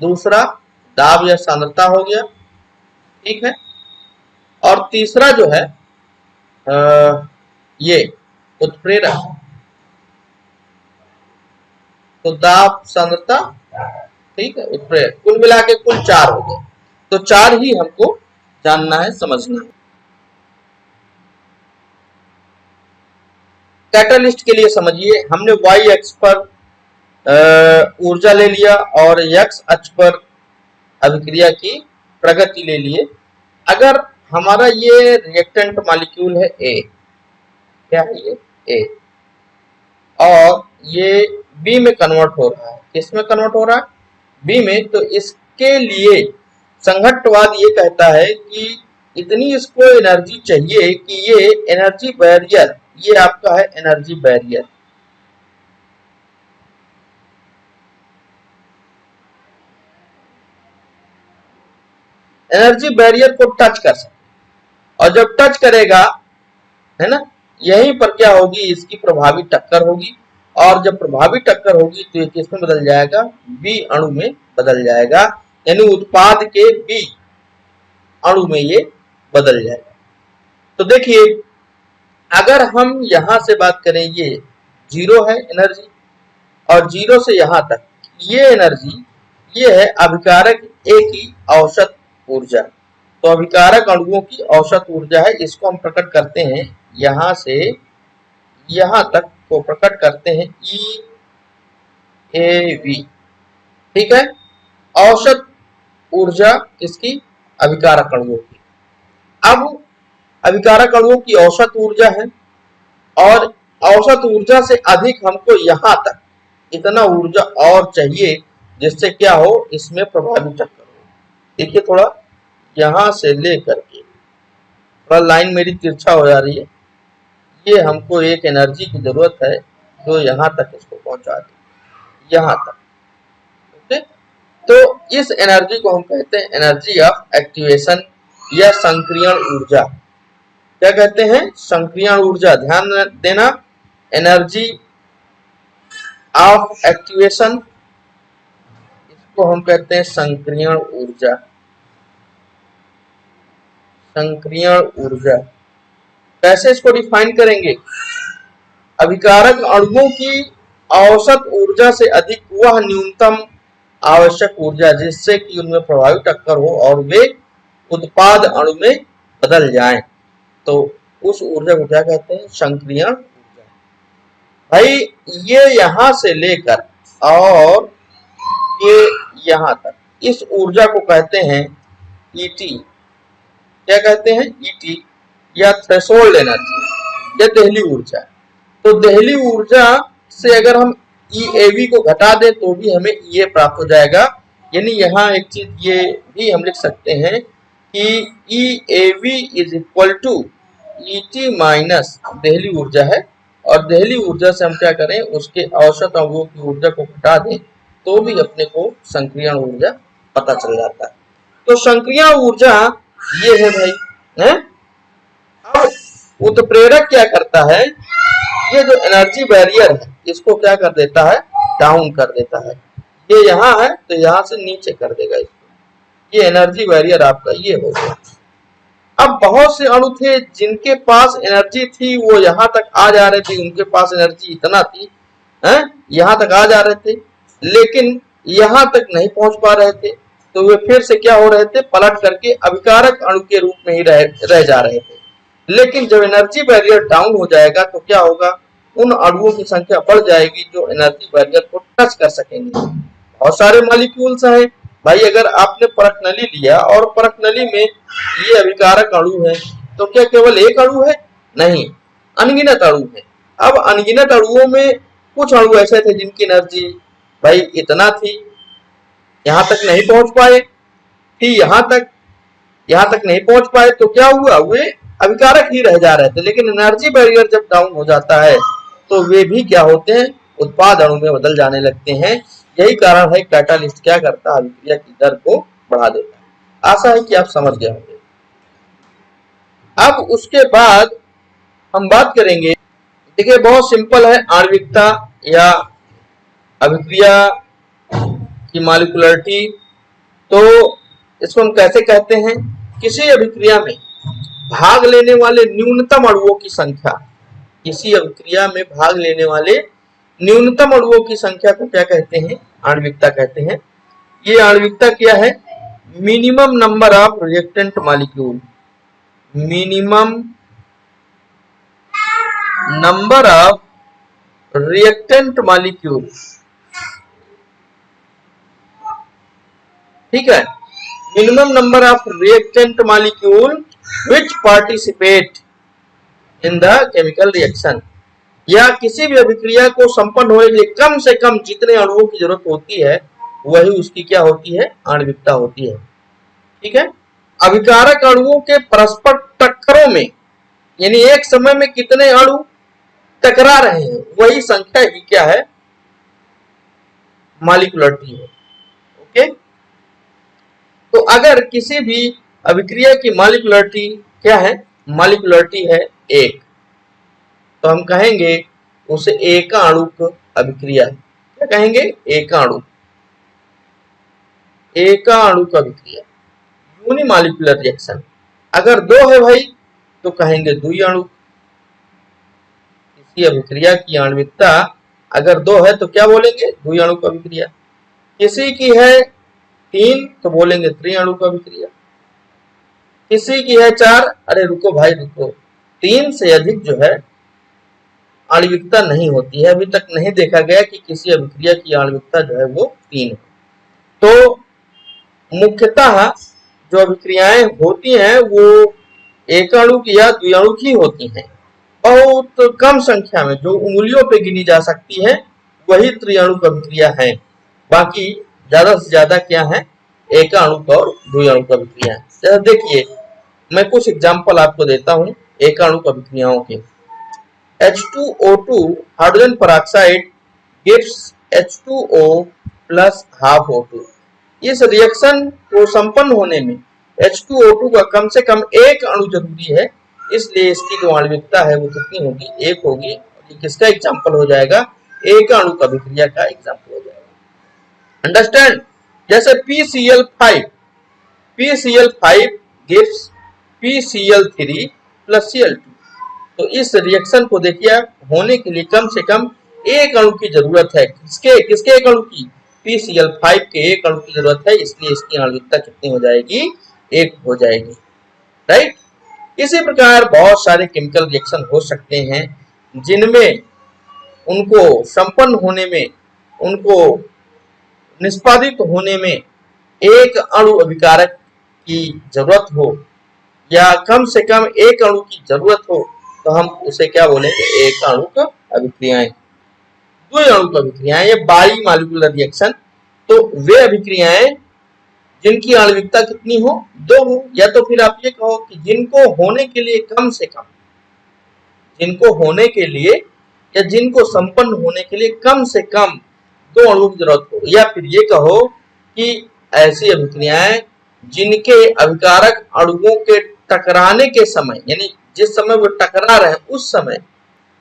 दूसरा दाब या सांद्रता हो गया, ठीक है, और तीसरा जो है ये उत्प्रेरक। तो दाब, सांद्रता, ठीक है, उत्प्रेरक, कुल मिला के कुल 4 हो गए। तो 4 ही हमको जानना है, समझना है। कैटालिस्ट के लिए समझिए, हमने y अक्ष पर ऊर्जा ले लिया और x अक्ष पर अभिक्रिया की प्रगति ले लिए। अगर हमारा ये रिएक्टेंट मॉलिक्यूल है A, क्या है ये A, और ये B में कन्वर्ट हो रहा है, किस में कन्वर्ट हो रहा है, B में, तो इसके लिए संघट्टवाद ये कहता है कि इतनी इसको एनर्जी चाहिए कि ये एनर्जी बैरियर, ये आपका है एनर्जी बैरियर, एनर्जी बैरियर को टच कर सकते, और जब टच करेगा, है ना, यहीं पर क्या होगी, इसकी प्रभावी टक्कर होगी, और जब प्रभावी टक्कर होगी तो ये किसमें बदल जाएगा, बी अणु में बदल जाएगा, यानी उत्पाद के बी अणु में ये बदल जाएगा। तो देखिए, अगर हम यहां से बात करें, ये जीरो है एनर्जी, और जीरो से यहां तक ये एनर्जी, ये है अभिकारक ए की औसत ऊर्जा। तो अभिकारक अणुओं की औसत ऊर्जा है, इसको हम प्रकट करते हैं यहां से यहां तक को प्रकट करते हैं ई ए वी। ठीक है, औसत ऊर्जा किसकी, अभिकारक अणुओं की। अब अभिकारक अणुओं की औसत ऊर्जा है, और औसत ऊर्जा से अधिक हमको यहां तक इतना ऊर्जा और चाहिए, जिससे क्या हो, इसमें प्रभावी टक्कर हो। देखिए, थोड़ा यहां से लेकर के, थोड़ा लाइन मेरी तिरछा हो जा रही है, ये हमको एक एनर्जी की जरूरत है जो यहां तक इसको पहुंचा दे, यहां तक। ओके, तो इस एनर्जी को हम कहते हैं एनर्जी ऑफ एक्टिवेशन या संक्रियण ऊर्जा। क्या कहते हैं, संक्रियण ऊर्जा। ध्यान देना, एनर्जी ऑफ एक्टिवेशन, इसको हम कहते हैं संक्रियण ऊर्जा। संक्रियण ऊर्जा कैसे इसको डिफाइन करेंगे, अभिकारक अणुओं की औसत ऊर्जा से अधिक वह न्यूनतम आवश्यक ऊर्जा जिससे कि उनमें प्रभावी टक्कर हो और वे उत्पाद अणु में बदल जाएं, तो उस ऊर्जा को क्या कहते हैं, संक्रियण ऊर्जा। भाई, ये यहां से लेकर और ये यहां तक, इस ऊर्जा को कहते हैं ईटी। क्या कहते हैं, ईटी या थ्रेशोल्ड एनर्जी या देहली ऊर्जा। तो देहली ऊर्जा से अगर हम ईएवी को घटा दें तो भी हमें ये प्राप्त हो जाएगा। यानी यहाँ एक चीज ये भी हम लिख सकते हैं कि EAV is equal to ET minus देहली ऊर्जा है, और देहली ऊर्जा से हम क्या करें, उसके औसत अणुओं की ऊर्जा को घटा दें तो भी अपने को संक्रियण ऊर्जा पता चल जाता है। तो संक्रियण ऊर्जा ये है भाई, है? अब उत्प्रेरक क्या करता है, ये जो एनर्जी बैरियर है इसको क्या कर देता है, डाउन कर देता है। ये यहाँ है तो यहाँ से नीचे कर देगा इसको। ये एनर्जी बैरियर आपका ये हो गया। अब बहुत से अणु थे जिनके पास एनर्जी थी, वो यहाँ तक आ जा रहे थे, उनके पास एनर्जी इतना थी, हैं, यहाँ तक आ जा रहे थे, लेकिन यहाँ तक नहीं पहुंच पा रहे थे, तो वे फिर से क्या हो रहे थे, पलट करके अभिकारक अणु के रूप में ही रह जा रहे थे। लेकिन जब एनर्जी बैरियर डाउन हो जाएगा तो क्या होगा, उन अणुओं की संख्या बढ़ जाएगी जो एनर्जी बैरियर को टच कर सकेंगे। बहुत सारे मॉलिक्यूल्स हैं भाई, अगर आपने परख नली लिया और परख नली में ये अभिकारक अणु है, तो क्या केवल एक अणु है, नहीं, अनगिनत अणु है। अब अनगिनत अणुओं में कुछ अणु ऐसे थे जिनकी एनर्जी भाई इतना थी, यहां तक नहीं पहुंच पाए, फिर यहां तक नहीं पहुंच पाए, तो क्या हुआ, वे अभिकारक ही रह जा रहे थे। लेकिन एनर्जी बैरियर जब डाउन हो जाता है तो वे भी क्या होते हैं, उत्पाद अणु में बदल जाने लगते हैं। यही कारण है कैटालिस्ट क्या करता है, अभिक्रिया की दर को बढ़ा देता है। आशा है कि आप समझ गए होंगे। अब उसके बाद हम बात करेंगे, देखिए बहुत सिंपल है, आणविकता या अभिक्रिया की मॉलिक्यूलरिटी। तो इसको हम कैसे कहते हैं, किसी अभिक्रिया में भाग लेने वाले न्यूनतम अणुओं की संख्या, किसी अभिक्रिया में भाग लेने वाले न्यूनतम अणुओं की संख्या को क्या कहते हैं, आणविकता कहते हैं। ये आणविकता क्या है, minimum number of reactant molecule, minimum number of reactant molecule. ठीक है, minimum number of reactant molecule which participate in the chemical reaction, या किसी भी अभिक्रिया को संपन्न होने के लिए कम से कम जितने अणुओं की जरूरत होती है वही उसकी क्या होती है, आणविकता होती है। ठीक है, अभिकारक अणुओं के परस्पर टक्करों में, यानी एक समय में कितने अणु टकरा रहे हैं, वही संख्या ही क्या है, मॉलिक्यूलरिटी है। ओके, तो अगर किसी भी अभिक्रिया की मॉलिक्यूलरिटी क्या है, मॉलिक्यूलरिटी है 1, तो हम कहेंगे उसे एकाणुक अभिक्रिया। क्या कहेंगे? एकाणुक अभिक्रिया, यूनिमॉलिक्यूलर रिएक्शन। अगर दो है भाई तो कहेंगे द्विअणुक। किसी अभिक्रिया की आणविकता अगर दो है तो क्या बोलेंगे? द्विअणुक अभिक्रिया। किसी की है 3 तो बोलेंगे त्रिअणुक अभिक्रिया। किसी की है 4, अरे रुको भाई रुको, 3 से अधिक जो है आणविकता नहीं होती है। अभी तक नहीं देखा गया कि किसी अभिक्रिया की आणविकता जो है वो 3 है। तो मुख्यतः जो अभिक्रियाएं होती हैं वो एकाणुक या द्विअणुक ही होती हैं। बहुत कम संख्या में, जो उंगलियों पे गिनी जा सकती है, वही त्रिअणुक अभिक्रिया है। बाकी ज्यादा से ज्यादा क्या है? एकाणुक और द्विअणुक अभिक्रिया। जैसे देखिए, मैं कुछ एग्जाम्पल आपको देता हूं एकाणुक अभिक्रियाओं के। H2O2 hydrogen peroxide gives H2O plus half O2। इस रिएक्शन को संपन्न होने में H2O2 का कम से कम एक अणु जरूरी है, इसलिए इसकी जो आणविकता है वो कितनी होगी? 1 होगी। ये किसका एग्जाम्पल हो जाएगा? एकाणुक अभिक्रिया का एग्जाम्पल हो जाएगा। अंडरस्टैंड? जैसे PCl5 gives PCl3 plus Cl2। तो इस रिएक्शन को देखिए, होने के लिए कम से कम एक अणु की जरूरत है। किसके एक अणु की? PCl5 के एक अणु की जरूरत है, इसलिए इसकी आणविकता कितनी हो जाएगी? 1 हो जाएगी। राइट? इसी प्रकार बहुत सारे केमिकल रिएक्शन हो सकते हैं जिनमें उनको संपन्न होने में, उनको निष्पादित होने में एक अणु अभिकारक की जरूरत हो या कम से कम एक अणु की जरूरत हो, तो हम उसे क्या बोलेंगे? एकाणुक अभिक्रियाएं। द्विअणुक अभिक्रियाएं या बाई मॉलिक्यूलर रिएक्शन, तो वे अभिक्रियाएं जिनकी आणविकता कितनी हो? 2 हो। या तो फिर आप ये कहो कि जिनको होने के लिए कम से कम, जिनको होने के लिए या जिनको संपन्न होने के लिए कम से कम 2 अणुओं की जरूरत हो। या फिर ये कहो कि ऐसी अभिक्रियाएं जिनके अभिकारक अणुओं के टकराने के समय, यानी जिस समय वो टकरा रहे हैं उस समय,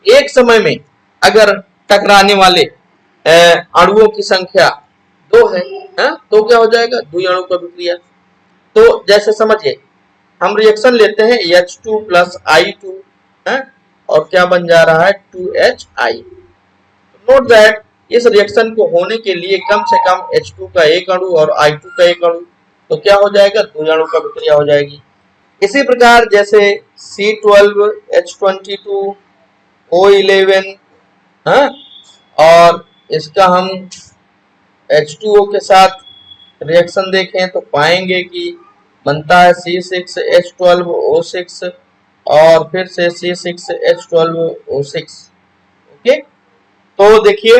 एक समय में अगर टकराने वाले अणुओं की संख्या 2 है, तो क्या हो जाएगा? द्विअणुक अभिक्रिया। तो जैसे समझिए, हम रिएक्शन लेते हैं H2 plus I2, और क्या बन जा रहा है? 2HI। नोट दैट इस रिएक्शन को होने के लिए कम से कम H2 का एक अणु और I2 का एक अणु, तो क्या हो जाएगा? द्विअणुक अभिक्रिया हो जाएगी। इसी प्रकार जैसे C12H22O11, और इसका हम H2O के साथ रिएक्शन देखें तो पाएंगे कि बनता है C6H12O6 और फिर से C6H12O6। ओके, तो देखिए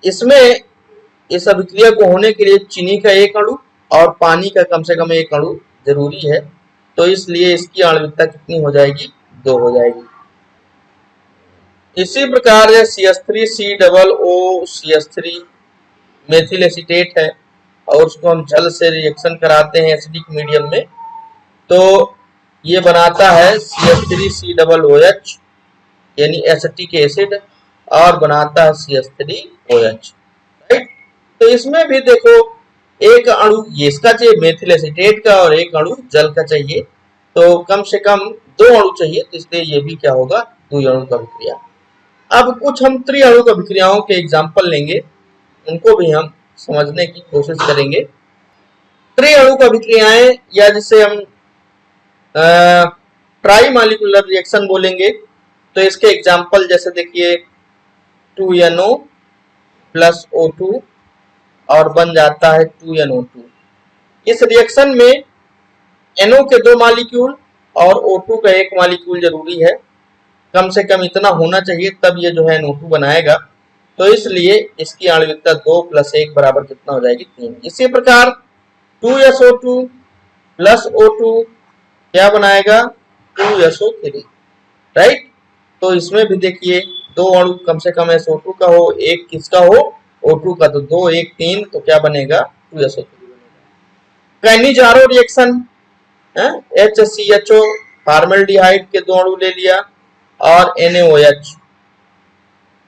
इसमें इस अभिक्रिया को होने के लिए चीनी का एक अणु और पानी का कम से कम एक अणु जरूरी है, तो इसलिए इसकी आणविकता कितनी हो जाएगी? 2 हो जाएगी। इसी प्रकार CH3COO मेथिल एसीटेट है और उसको हम जल से रिएक्शन कराते हैं एसिडिक मीडियम में, तो ये बनाता है CH3COOH यानी एसिटिक एसिड और बनाता है CH3OH। राइट? तो इसमें भी देखो एक अणु ये इसका चाहिए मेथिल एसीटेट का और एक अणु जल का चाहिए, तो कम से कम 2 अणु चाहिए, तो इसलिए ये भी क्या होगा? द्विअणुक अभिक्रिया। अब कुछ हम त्रिअणुक अभिक्रियाओं के एग्जाम्पल लेंगे, उनको भी हम समझने की कोशिश करेंगे। त्रिअणुक अभिक्रियाएं या जिसे हम ट्राई मॉलिक्यूलर रिएक्शन बोलेंगे, तो इसके एग्जाम्पल जैसे देखिए 2NO plus O2 और बन जाता है 2NO2। इस रिएक्शन में NO के 2 मॉलिक्यूल और O2 का 1 मॉलिक्यूल जरूरी है, कम से कम इतना होना चाहिए, तब ये जो है NO2 बनाएगा। तो इसलिए इसकी आणविकता 2 + 1 बराबर कितना हो जाएगी? 3। इसी प्रकार 2SO2 plus O2 क्या बनाएगा? 2SO3। राइट? तो इसमें भी देखिए 2 अणु कम से कम SO2 का हो, एक किसका हो? O2 का, तो 2 1 3, तो क्या बनेगा? 2SO3 बनेगा। कैनिजारो रिएक्शन HCHO फॉर्मल्डिहाइड के 2 अणु ले लिया और NaOH,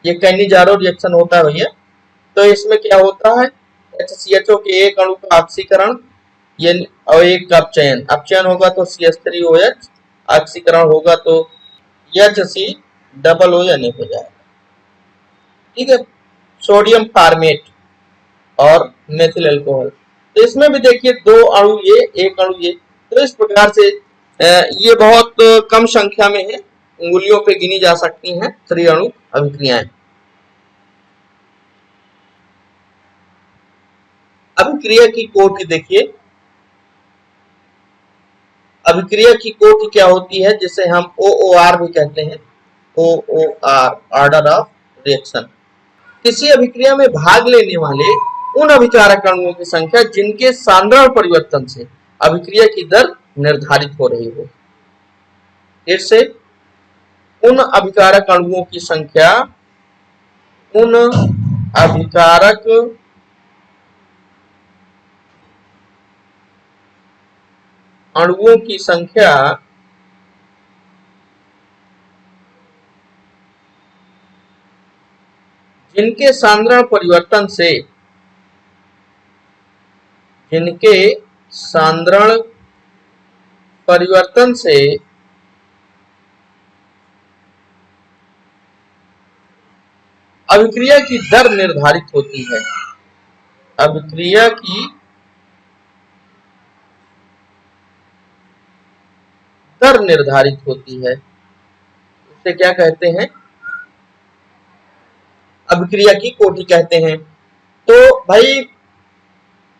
ये कैनिजारो रिएक्शन होता है भैया। तो इसमें क्या होता है, HCHO के एक अणु का ऑक्सीकरण ये और एक का अपचयन, अपचयन होगा तो CH3OH, ऑक्सीकरण होगा तो HCOO हो जाएगा। ठीक है, सोडियम फॉर्मेट और मेथिल अल्कोहल। तो इसमें भी देखिए 2 अणु ये, एक अणु ये। तो इस प्रकार से ये बहुत कम संख्या में है, उंगलियों पे गिनी जा सकती हैं त्रिअणु अभिक्रियाएं। अभिक्रिया की कोटि देखिए, अभिक्रिया की कोटि क्या होती है, जिसे हम OOR भी कहते हैं, OOR, ऑर्डर ऑफ रिएक्शन। किसी अभिक्रिया में भाग लेने वाले उन अभिकारक अणुओं की संख्या जिनके सांद्रण परिवर्तन से अभिक्रिया की दर निर्धारित हो रही हो। फिर से, उन अभिकारक अणुओं की संख्या, उन अभिकारक अणुओं की संख्या जिनके सांद्रण परिवर्तन से, जिनके सांद्रण परिवर्तन से अभिक्रिया की दर निर्धारित होती है। अभिक्रिया की दर निर्धारित होती है, उसे क्या कहते हैं, अभिक्रिया की कोटि कहते हैं। तो भाई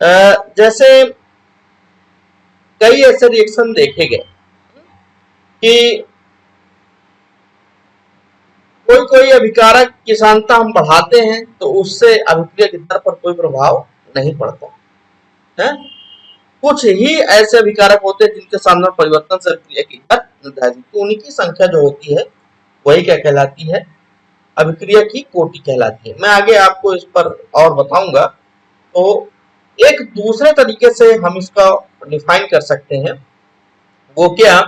जैसे कई ऐसे रिएक्शन देखे गए कि कोई कोई अभिकारक की सांद्रता हम बढ़ाते हैं तो उससे अभिक्रिया की दर पर कोई प्रभाव नहीं पड़ता है। कुछ ही ऐसे अभिकारक होते हैं जिनके सांद्रण परिवर्तन से अभिक्रिया की दर निर्धारित, तो उनकी संख्या जो होती है वही क्या कहलाती है, अभिक्रिया की कोटि कहलाती है। मैं आगे आपको इस पर और बताऊंगा। तो एक दूसरे तरीके से हम इसका डिफाइन कर सकते हैं, वो क्या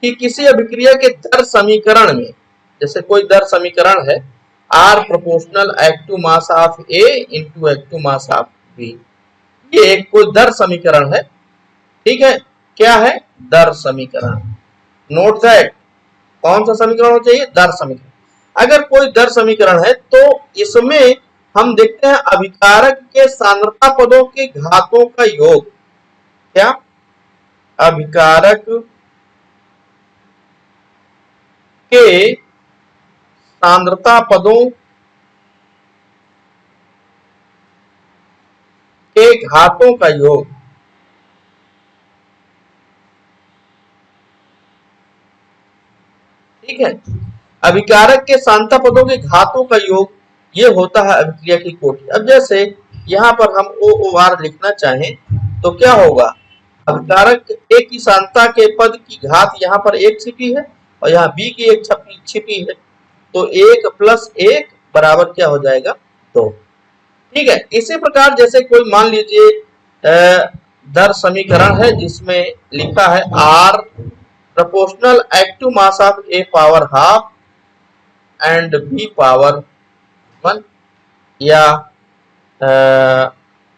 कि किसी अभिक्रिया के दर समीकरण में, जैसे कोई दर समीकरण है R proportional active mass of A into active mass of B, ये एक कोई दर समीकरण है। ठीक है, क्या है, दर समीकरण। नोट दैट, कौन सा समीकरण होना चाहिए, दर समीकरण। अगर कोई दर समीकरण है तो इसमें हम देखते हैं अभिकारक के सांद्रता पदों के घातों का योग, क्या, अभिकारक के सांद्रता पदों के घातों का योग। ठीक है, अभिकारक के सांद्रता पदों के घातों का योग ये होता है अभिक्रिया की कोटि। अब जैसे यहाँ पर हम OOR लिखना चाहें तो क्या होगा, अभिकारक A की सांद्रता के पद की घात यहाँ पर 1 छिपी है और यहाँ B की 1 छिपी है, तो 1 प्लस 1 बराबर क्या हो जाएगा, 2। ठीक है, इसी प्रकार जैसे कोई मान लीजिए दर समीकरण है जिसमें लिखा है R proportional active mass of A power half and B power 1, या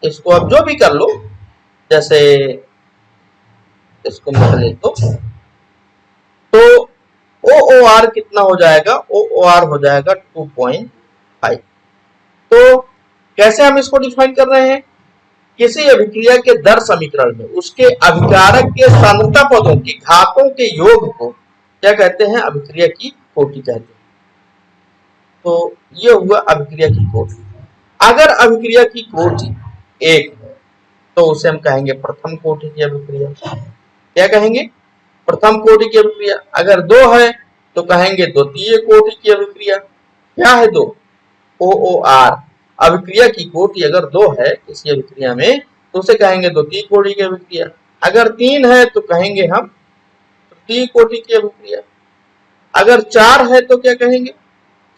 इसको अब जो भी कर लो, जैसे इसको मैं ले तो OOR कितना हो जाएगा, OOR हो जाएगा 2.5। तो कैसे हम इसको डिफाइन कर रहे हैं, किसी अभिक्रिया के दर समीकरण में उसके अभिकारक के सांद्रता पदों की घातों के योग को क्या कहते हैं, अभिक्रिया की कोटि कहते हैं। तो ये हुआ अभिक्रिया की कोटि। अगर अभिक्रिया की कोटि 1 है तो उसे हम कहेंगे प्रथम कोटि की अभिक्रिया। क्या कहेंगे, प्रथम कोटि की अभिक्रिया। अगर 2 है तो कहेंगे द्वितीय कोटि की अभिक्रिया। क्या है 2, OOR। अभिक्रिया की कोटि अगर 2 है किसी अभिक्रिया में तो उसे कहेंगे द्वितीय कोटि की अभिक्रिया। अगर 3 है तो कहेंगे हम तृतीय कोटि की अभिक्रिया। अगर 4 है तो क्या कहेंगे,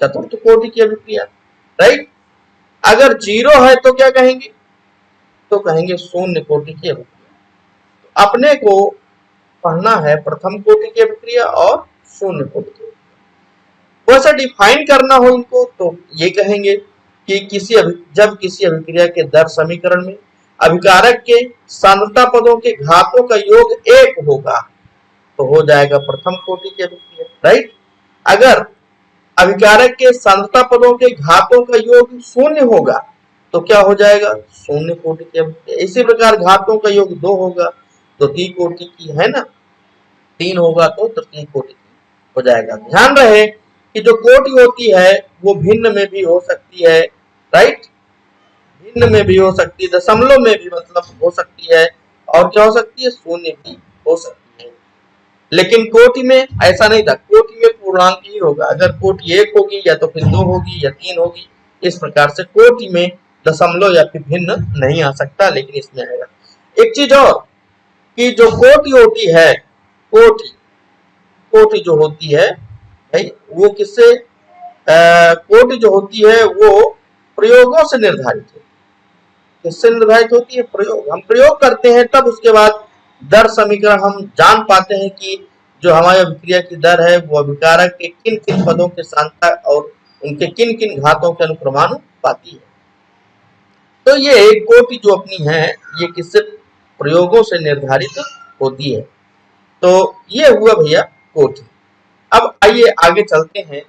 चतुर्थ कोटि की अभिक्रिया, राइट। अगर 0 है तो क्या कहेंगे, तो कहेंगे शून्य कोटि की अभिक्रिया। अपने को पढ़ना है प्रथम कोटि की अभिक्रिया। अभिक्रिया और शून्य कोटि की अभिक्रिया। वैसा डिफाइन करना हो इनको तो ये कहेंगे कि जब किसी अभिक्रिया के दर समीकरण में अभिकारक के सांद्रता पदों के घातों का योग 1 होगा तो हो जाएगा प्रथम कोटि की अभिक्रिया, राइट। अगर अभिकारक के सांद्रता पदों के घातों का योग 0 होगा तो क्या हो जाएगा, शून्य कोटि की अभिक्रिया। इसी प्रकार घातों का योग 2 होगा तो द्वितीय कोटि की, है ना, 3 होगा तो तृतीय कोटि की हो जाएगा। ध्यान रहे कि जो कोटि होती है वो भिन्न में भी हो सकती है, राइट, भिन्न में भी हो सकती है, दशमलव में भी मतलब हो सकती है, और क्या हो सकती है, शून्य भी हो सकती है। लेकिन कोटि में ऐसा नहीं था, कोटि में पूर्णांक ही होगा। अगर कोटि 1 होगी या तो फिर 2 होगी या 3 होगी, इस प्रकार से कोटि में दशमलव या फिर भिन्न नहीं आ सकता, लेकिन इसमें आएगा। एक चीज और कि जो कोटि होती है, कोटि जो होती है भाई वो किससे, कोटि जो होती है वो प्रयोगों से निर्धारित है। किससे निर्धारित होती है, प्रयोग। हम प्रयोग करते हैं तब उसके बाद दर समीकरण हम जान पाते हैं कि जो हमारी अभिक्रिया की दर है वो अभिकारक के किन किन पदों के सांद्रता और उनके किन किन घातों के अनुक्रमानुपाती पाती है। तो ये कोटि जो अपनी है ये किससे, प्रयोगों से निर्धारित होती है। तो ये हुआ भैया कोटि। अब आइए आगे चलते हैं,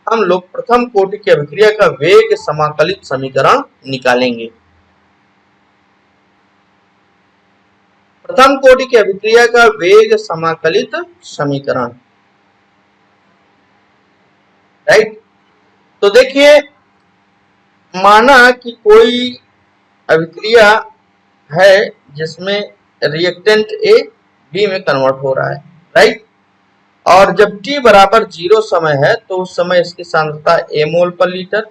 हम लोग प्रथम कोटि की अभिक्रिया का वेग समाकलित समीकरण निकालेंगे। प्रथम कोटि की अभिक्रिया का वेग समाकलित समीकरण, राइट। तो देखिए, माना कि कोई अभिक्रिया है जिसमें रिएक्टेंट ए बी में कन्वर्ट हो रहा है, राइट। और जब t बराबर 0 समय है तो उस समय इसकी सांद्रता a मोल पर लीटर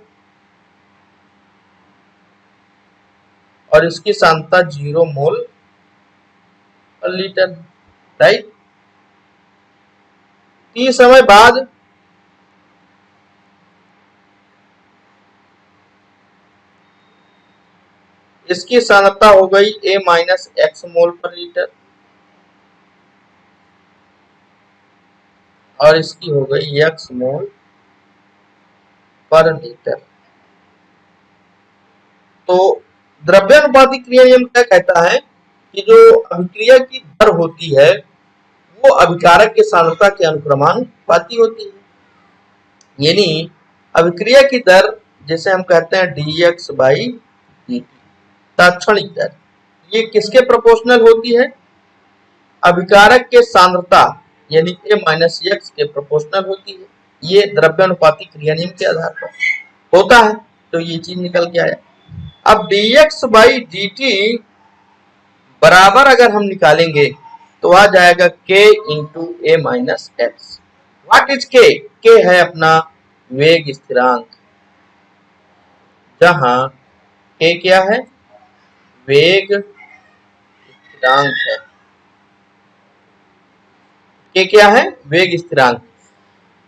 और इसकी सांद्रता 0 मोल पर लीटर, राइट। t समय बाद इसकी सांद्रता हो गई a माइनस एक्स मोल पर लीटर और इसकी हो गई x मोल पर लीटर। तो द्रव्यानुपाती क्रिया नियम क्या कहता है कि जो अभिक्रिया की दर होती है वो अभिकारक के सांद्रता के अनुक्रमानुपाती होती है। यानी अभिक्रिया की दर जिसे हम कहते हैं dx बाई dt, तात्क्षणिक दर, ये किसके प्रोपोर्शनल होती है, अभिकारक के सांद्रता यानी a माइनस एक्स के प्रोपोर्शनल होती है। ये द्रव्यानुपाती क्रिया नियम के आधार पर होता है। तो ये चीज निकल के आया। अब dx बाई dt बराबर अगर हम निकालेंगे तो आ जाएगा k into A minus x. What is k? k है अपना वेग स्थिरांक, जहां k क्या है, वेग स्थिरांक है। k क्या है, वेग स्थिरांक।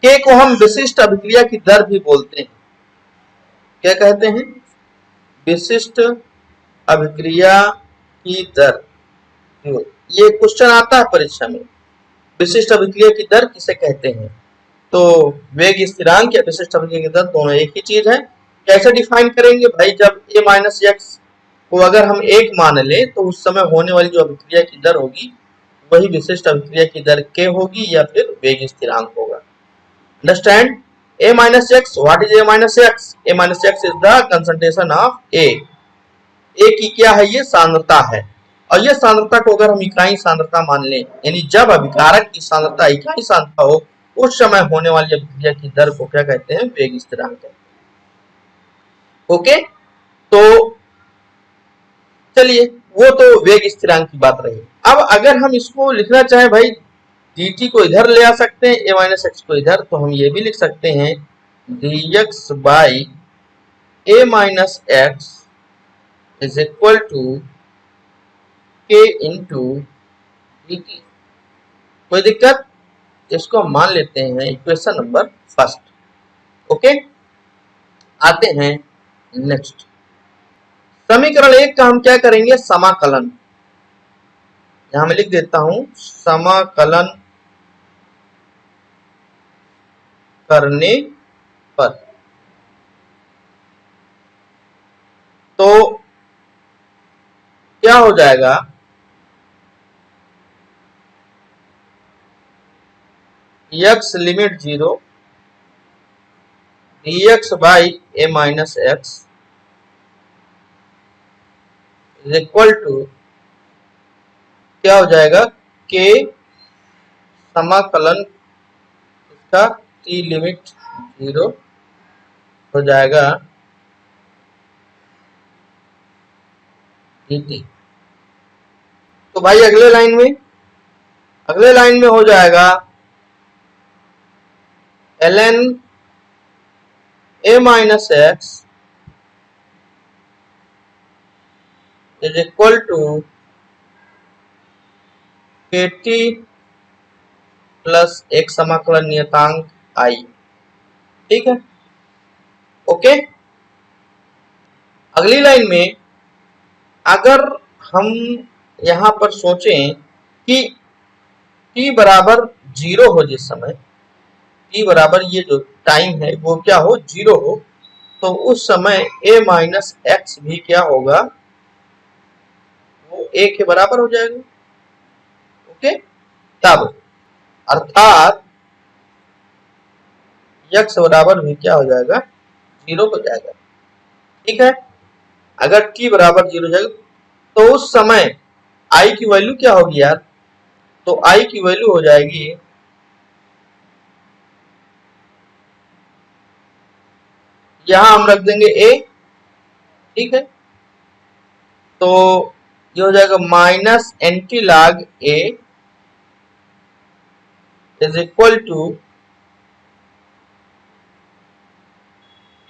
k को हम विशिष्ट अभिक्रिया की दर भी बोलते हैं। क्या कहते हैं, विशिष्ट अभिक्रिया की दर। ये क्वेश्चन आता है परीक्षा में, विशिष्ट अभिक्रिया की दर किसे कहते हैं। तो वेग स्थिरांक या विशिष्ट अभिक्रिया की दर दोनों एक ही चीज है। कैसे डिफाइन करेंगे भाई, जब a माइनस एक्स को अगर हम 1 मान लें तो उस समय होने वाली जो अभिक्रिया की दर होगी वही विशिष्ट अभिक्रिया की दर k होगी या फिर वेग स्थिरांक होगा। Understand, a minus x, what is a minus x? a minus x is the concentration of a। a की क्या है, ये सांद्रता है। और ये सांद्रता को अगर हम इकाई सांद्रता मान लें, यानी जब अभिकारक की सांद्रता इकाई सांद्रता हो उस समय होने वाली अभिक्रिया की दर को क्या कहते हैं, वेग स्थिरांक कहते हैं। ओके, तो चलिए वो तो वेग स्थिरांक की बात रही। अब अगर हम इसको लिखना चाहें भाई, dt को इधर ले आ सकते हैं, a माइनस एक्स को इधर, तो हम ये भी लिख सकते हैं dx by a minus x is equal to k into dt। कोई दिक्कत? इसको हम मान लेते हैं इक्वेशन नंबर फर्स्ट। ओके, आते हैं नेक्स्ट। समीकरण 1 का हम क्या करेंगे, समाकलन। यहां मैं लिख देता हूं समाकलन करने पर। तो क्या हो जाएगा, x limit 0 dx by a minus x is equal to क्या हो जाएगा, k समाकलन इसका t लिमिट 0 हो जाएगा dt। तो भाई अगले लाइन में हो जाएगा ln a minus x is equal to kt plus एक समाकलन नियतांक i। ठीक है, ओके। अगली लाइन में अगर हम यहां पर सोचें कि t बराबर 0 हो, जिस समय t बराबर ये जो टाइम है वो क्या हो, 0 हो, तो उस समय a माइनस एक्स भी क्या होगा, वो a के बराबर हो जाएगा। ओके, तब अर्थात x बराबर भी क्या हो जाएगा, 0 हो जाएगा। ठीक है, अगर t बराबर 0 हो जाएगा तो उस समय i की वैल्यू क्या होगी यार, तो i की वैल्यू हो जाएगी, यहां हम रख देंगे a। ठीक है, तो ये हो जाएगा minus anti log a is equal to,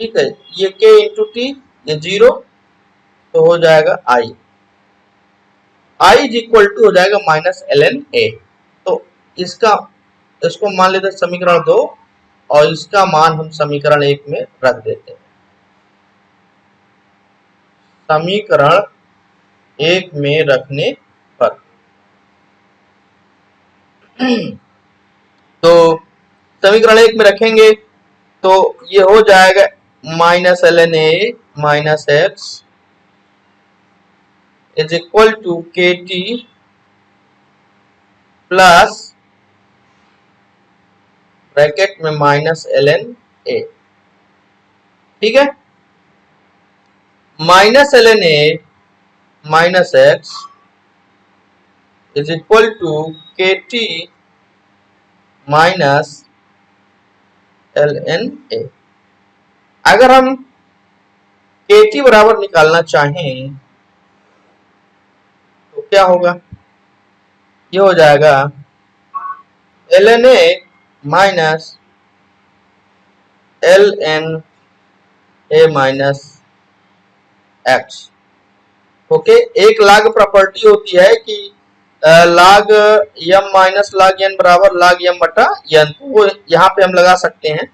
ठीक है, ये k इंटू टी, ये 0, तो हो जाएगा i इज इक्वल टू हो जाएगा माइनस ln a। तो इसको मान लेते हैं समीकरण 2 और इसका मान हम समीकरण 1 में रख देते हैं। समीकरण 1 में रखने पर तो समीकरण 1 में रखेंगे तो ये हो जाएगा minus ln a minus x is equal to k t plus bracket में माइनस ln a। ठीक है, minus ln a minus x is equal to k t minus ln a। अगर हम के टी बराबर निकालना चाहें तो क्या होगा, ये हो जाएगा ln a minus ln a minus x. Okay, एक लाग प्रॉपर्टी होती है कि लाग यम माइनस लाग एन बराबर लाग यम बटा एन, तो वो यहाँ पे हम लगा सकते हैं।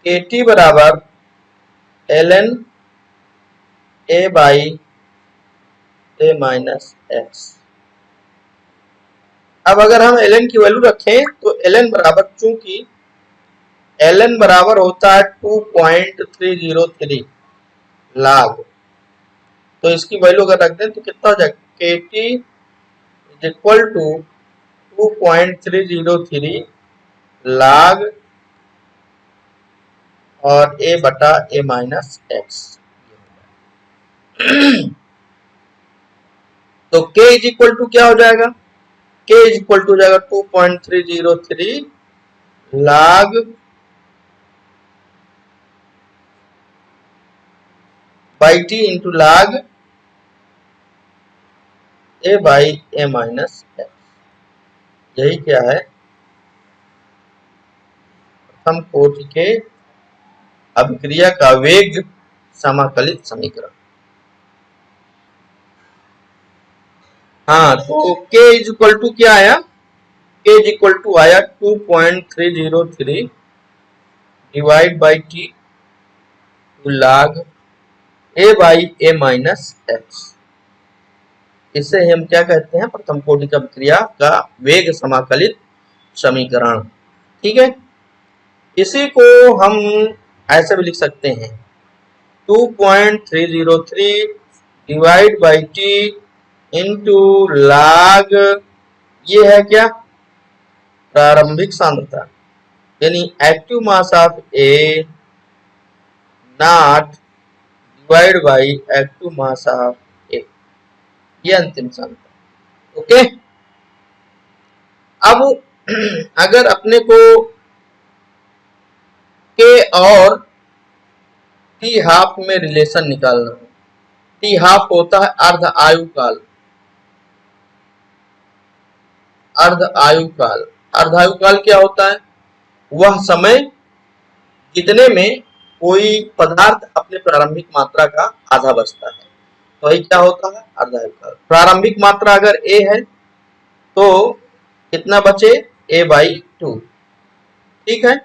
के टी बराबर ln a by a minus x. अब अगर हम ln की वैल्यू रखें तो ln बराबर, चूंकि ln बराबर होता है 2.303 लाग, तो इसकी वैल्यू अगर रख दें तो कितना हो जाएगा, के टी इज इक्वल टू 2.303 लाग और a बटा a माइनस एक्स। तो k इज इक्वल टू क्या हो जाएगा, k इज इक्वल टू हो जाएगा 2.303 लाग बाई टी इंटू लाग a by a minus x. यही क्या है, प्रथम कोटि के अभिक्रिया का वेग समाकलित समीकरण। हाँ, तो k इज इक्वल टू क्या आया, k इज इक्वल टू आया 2.303 डिवाइड बाई टी टू लाग a by a minus x. इसे हम क्या कहते हैं, प्रथम कोटि की अभिक्रिया का वेग समाकलित समीकरण। ठीक है, इसी को हम ऐसे भी लिख सकते हैं 2.303 डिवाइड बाई टी इंटू लाग, ये है क्या, प्रारंभिक सांद्रता, यानी active mass of A not divide by active mass of A, ये अंतिम सांद्रता। ओके, अब अगर अपने को के और टी हाफ में रिलेशन निकालना हो, टी हाफ होता है अर्ध आयु काल, अर्ध आयु काल। अर्ध आयु काल क्या होता है, वह समय जितने में कोई पदार्थ अपने प्रारंभिक मात्रा का आधा बचता है, तो ये क्या होता है, अर्ध आयु काल। प्रारंभिक मात्रा अगर ए है तो कितना बचे, ए बाई 2। ठीक है,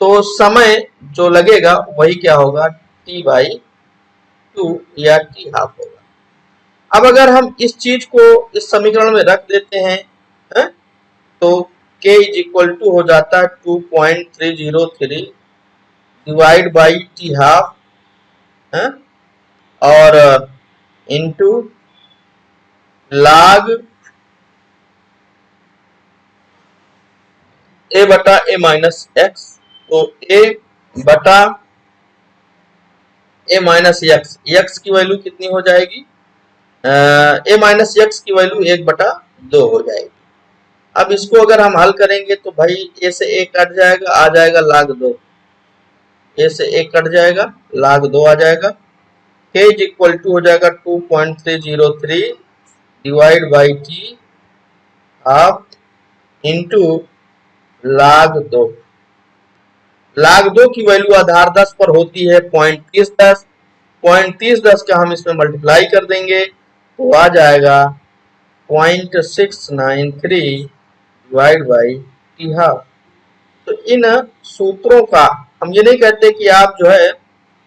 तो समय जो लगेगा वही क्या होगा, टी बाई 2 या टी हाफ होगा। अब अगर हम इस चीज को इस समीकरण में रख देते हैं तो k इज इक्वल टू हो जाता है 2.303 डिवाइड बाई टी हाफ और इनटू log a बटा a माइनस एक्स, तो a बटा a माइनस एक्स, एक्स की वैल्यू कितनी हो जाएगी, a माइनस एक्स की वैल्यू 1/2 हो जाएगी। अब इसको अगर हम हल करेंगे तो भाई a से a कट जाएगा, आ जाएगा log 2, a से a कट जाएगा, log 2 आ जाएगा। k इज इक्वल टू हो जाएगा 2.303 divide by T half into log 2। log 2 की वैल्यू आधार 10 पर होती है 0.3010, 0.3010 का हम इसमें मल्टीप्लाई कर देंगे तो आ जाएगा 0.693 डिवाइड बाई टी हाफ। तो इन सूत्रों का हम ये नहीं कहते कि आप जो है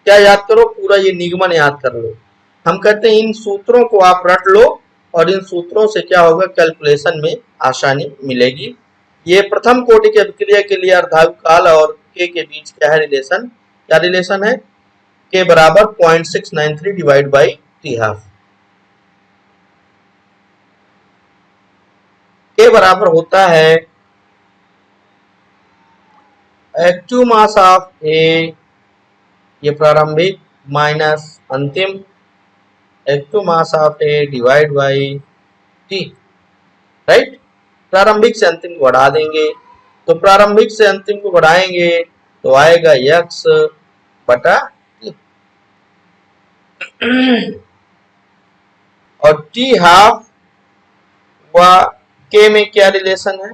क्या याद करो, पूरा ये निगमन याद कर लो, हम कहते हैं इन सूत्रों को आप रट लो और इन सूत्रों से क्या होगा, कैलकुलेशन में आसानी मिलेगी। ये प्रथम कोटि की अभिक्रिया के लिए अर्धायु काल और के बीच क्या है रिलेशन, क्या रिलेशन है, के बराबर 0.693 डिवाइड बाई टी हाफ। के बराबर होता है एक्टिव मास ऑफ ए, ये प्रारंभिक माइनस अंतिम, active mass of A divide by T, right. प्रारंभिक से अंतिम को बढ़ा देंगे, तो प्रारंभिक से अंतिम को बढ़ाएंगे तो आएगा x बटा टी, और टी हाफ व के में क्या रिलेशन है,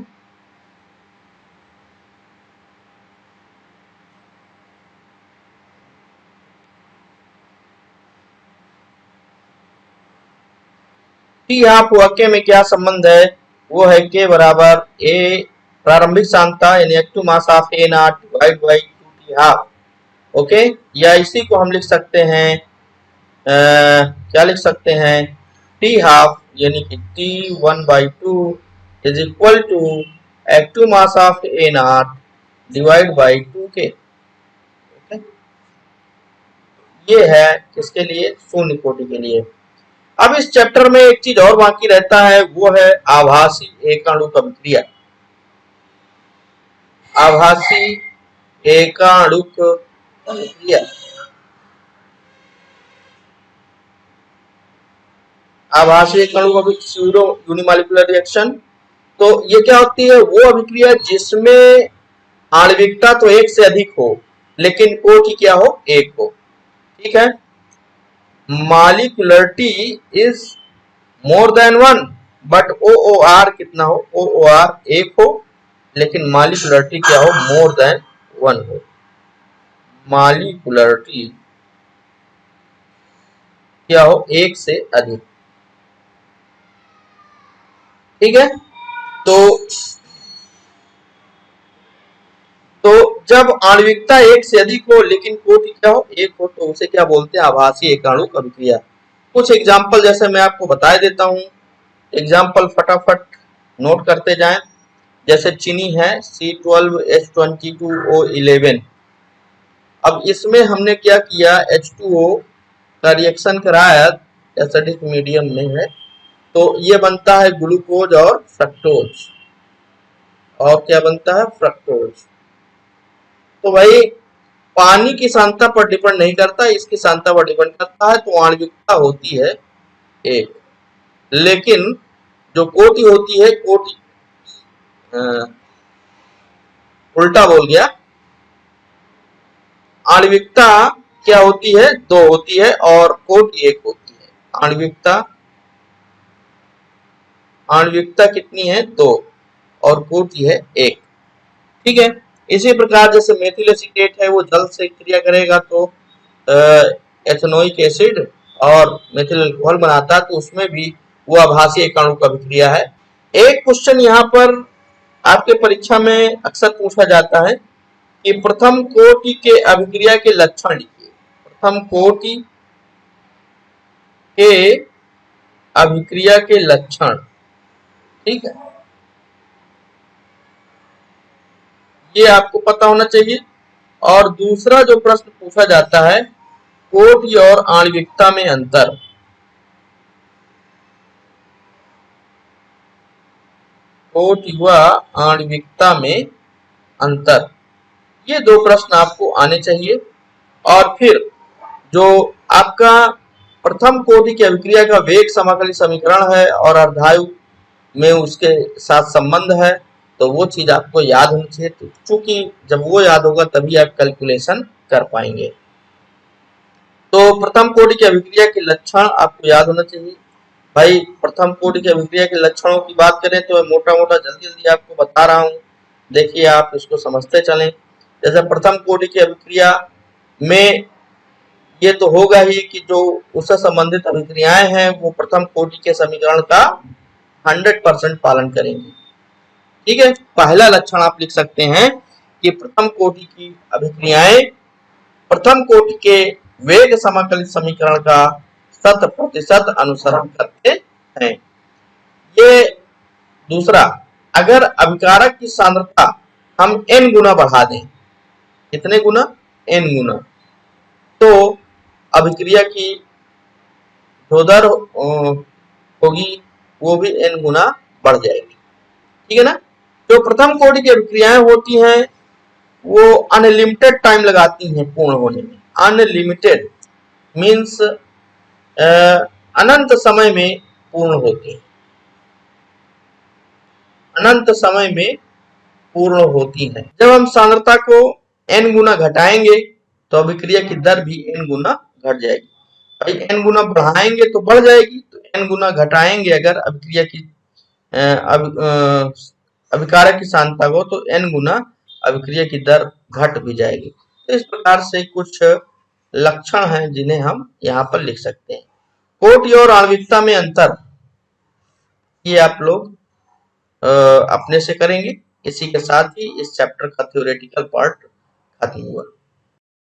टी हाफ व के में क्या संबंध है, वो है के बराबर ए प्रारंभिक सांद्रता यानी active mass of A not divide by 2 T half. Okay, या इसी को हम लिख सकते हैं क्या लिख सकते हैं, टी हाफ यानी कि T1/2 is equal to active mass of A not divide by 2k। ये है किसके लिए, शून्य कोटि के लिए। अब इस चैप्टर में एक चीज और बाकी रहता है, वो है आभासी एकाणुक अभिक्रिया। आभासी एकाणुक अभिक्रिया, आभासी एकाणुक अभिक्रिया स्यूडो यूनिमॉलिक्यूलर रिएक्शन। तो ये क्या होती है, वो अभिक्रिया जिसमें आणविकता तो एक से अधिक हो लेकिन कोटि क्या हो, एक हो। ठीक है, molecularity is more than 1 but OOR कितना हो, OOR एक हो लेकिन मॉलिक्यूलरिटी क्या हो, मोर देन 1 हो। मॉलिक्यूलरिटी क्या हो, एक से अधिक। ठीक है, तो जब आणविकता एक से अधिक हो लेकिन कोटि क्या हो, एक हो, तो उसे क्या बोलते हैं, आभासी एकाणुक अभिक्रिया। कुछ एग्जाम्पल जैसे मैं आपको बता देता हूँ, एग्जाम्पल फटाफट नोट करते जाएं। जैसे चीनी है C12H22O11। अब इसमें हमने क्या किया, H2O का रिएक्शन कराया, एसिडिक मीडियम में है, तो ये बनता है ग्लूकोज और फ्रक्टोज। और क्या बनता है, फ्रक्टोज। तो भाई पानी की सांद्रता पर डिपेंड नहीं करता, इसकी सांद्रता पर डिपेंड करता है। तो आणविकता होती है एक, लेकिन जो कोटि होती है, कोटि उल्टा बोल गया, आणविकता क्या होती है, दो होती है और कोटि एक होती है। आणविकता कितनी है, दो, और कोटि है एक। ठीक है। इसी प्रकार जैसे मेथिल एसीटेट है, वो जल से क्रिया करेगा तो एथेनोइक एसिड और मेथिल अल्कोहल बनाता है, तो उसमें भी वो आभासी एकाणु का अभिक्रिया है। एक क्वेश्चन यहाँ पर आपके परीक्षा में अक्सर पूछा जाता है कि प्रथम कोटि के अभिक्रिया के लक्षण लिखिए। प्रथम कोटि के अभिक्रिया के लक्षण, ठीक है, ये आपको पता होना चाहिए। और दूसरा जो प्रश्न पूछा जाता है, कोटि और आणविकता में अंतर। कोटि व आणविकता में अंतर, ये दो प्रश्न आपको आने चाहिए। और फिर जो आपका प्रथम कोटि की अभिक्रिया का वेग समाकलित समीकरण है और अर्धायु में उसके साथ संबंध है, तो वो चीज आपको याद होनी चाहिए। तो चूंकि जब वो याद होगा तभी आप कैलकुलेशन कर पाएंगे। तो प्रथम कोटि की अभिक्रिया के लक्षण आपको याद होना चाहिए। भाई प्रथम कोटि की अभिक्रिया के लक्षणों की बात करें तो मैं मोटा मोटा जल्दी जल्दी आपको बता रहा हूँ, देखिए आप इसको समझते चलें। जैसे प्रथम कोटि की अभिक्रिया में ये तो होगा ही कि जो उससे संबंधित अभिक्रियाएं हैं वो प्रथम कोटि के समीकरण का 100% पालन करेंगी। ठीक है। पहला लक्षण आप लिख सकते हैं कि प्रथम कोटि की अभिक्रियाएं प्रथम कोटि के वेग समाकलित समीकरण का 100% अनुसरण करते हैं। ये दूसरा, अगर अभिकारक की सांद्रता हम n गुना बढ़ा दें, कितने गुना, n गुना, तो अभिक्रिया की जो दर होगी वो भी n गुना बढ़ जाएगी। ठीक है ना। जो प्रथम कोटि की अभिक्रियाएं होती हैं वो अनलिमिटेड टाइम लगाती हैं पूर्ण होने में। अनलिमिटेड मीन्स अनंत समय में पूर्ण होती है, अनंत समय में पूर्ण होती है। जब हम सांद्रता को n गुना घटाएंगे तो अभिक्रिया की दर भी n गुना घट जाएगी। भाई n गुना बढ़ाएंगे तो बढ़ जाएगी, तो n गुना घटाएंगे अगर अभिक्रिया की अभिकारक की सांद्रता को, तो n गुना अभिक्रिया की दर घट भी जाएगी। तो इस प्रकार से कुछ लक्षण हैं जिन्हें हम यहाँ पर लिख सकते हैं। कोटि और आणविकता में अंतर, ये आप लोग अपने से करेंगे। इसी के साथ ही इस चैप्टर का थ्योरेटिकल पार्ट खत्म हुआ।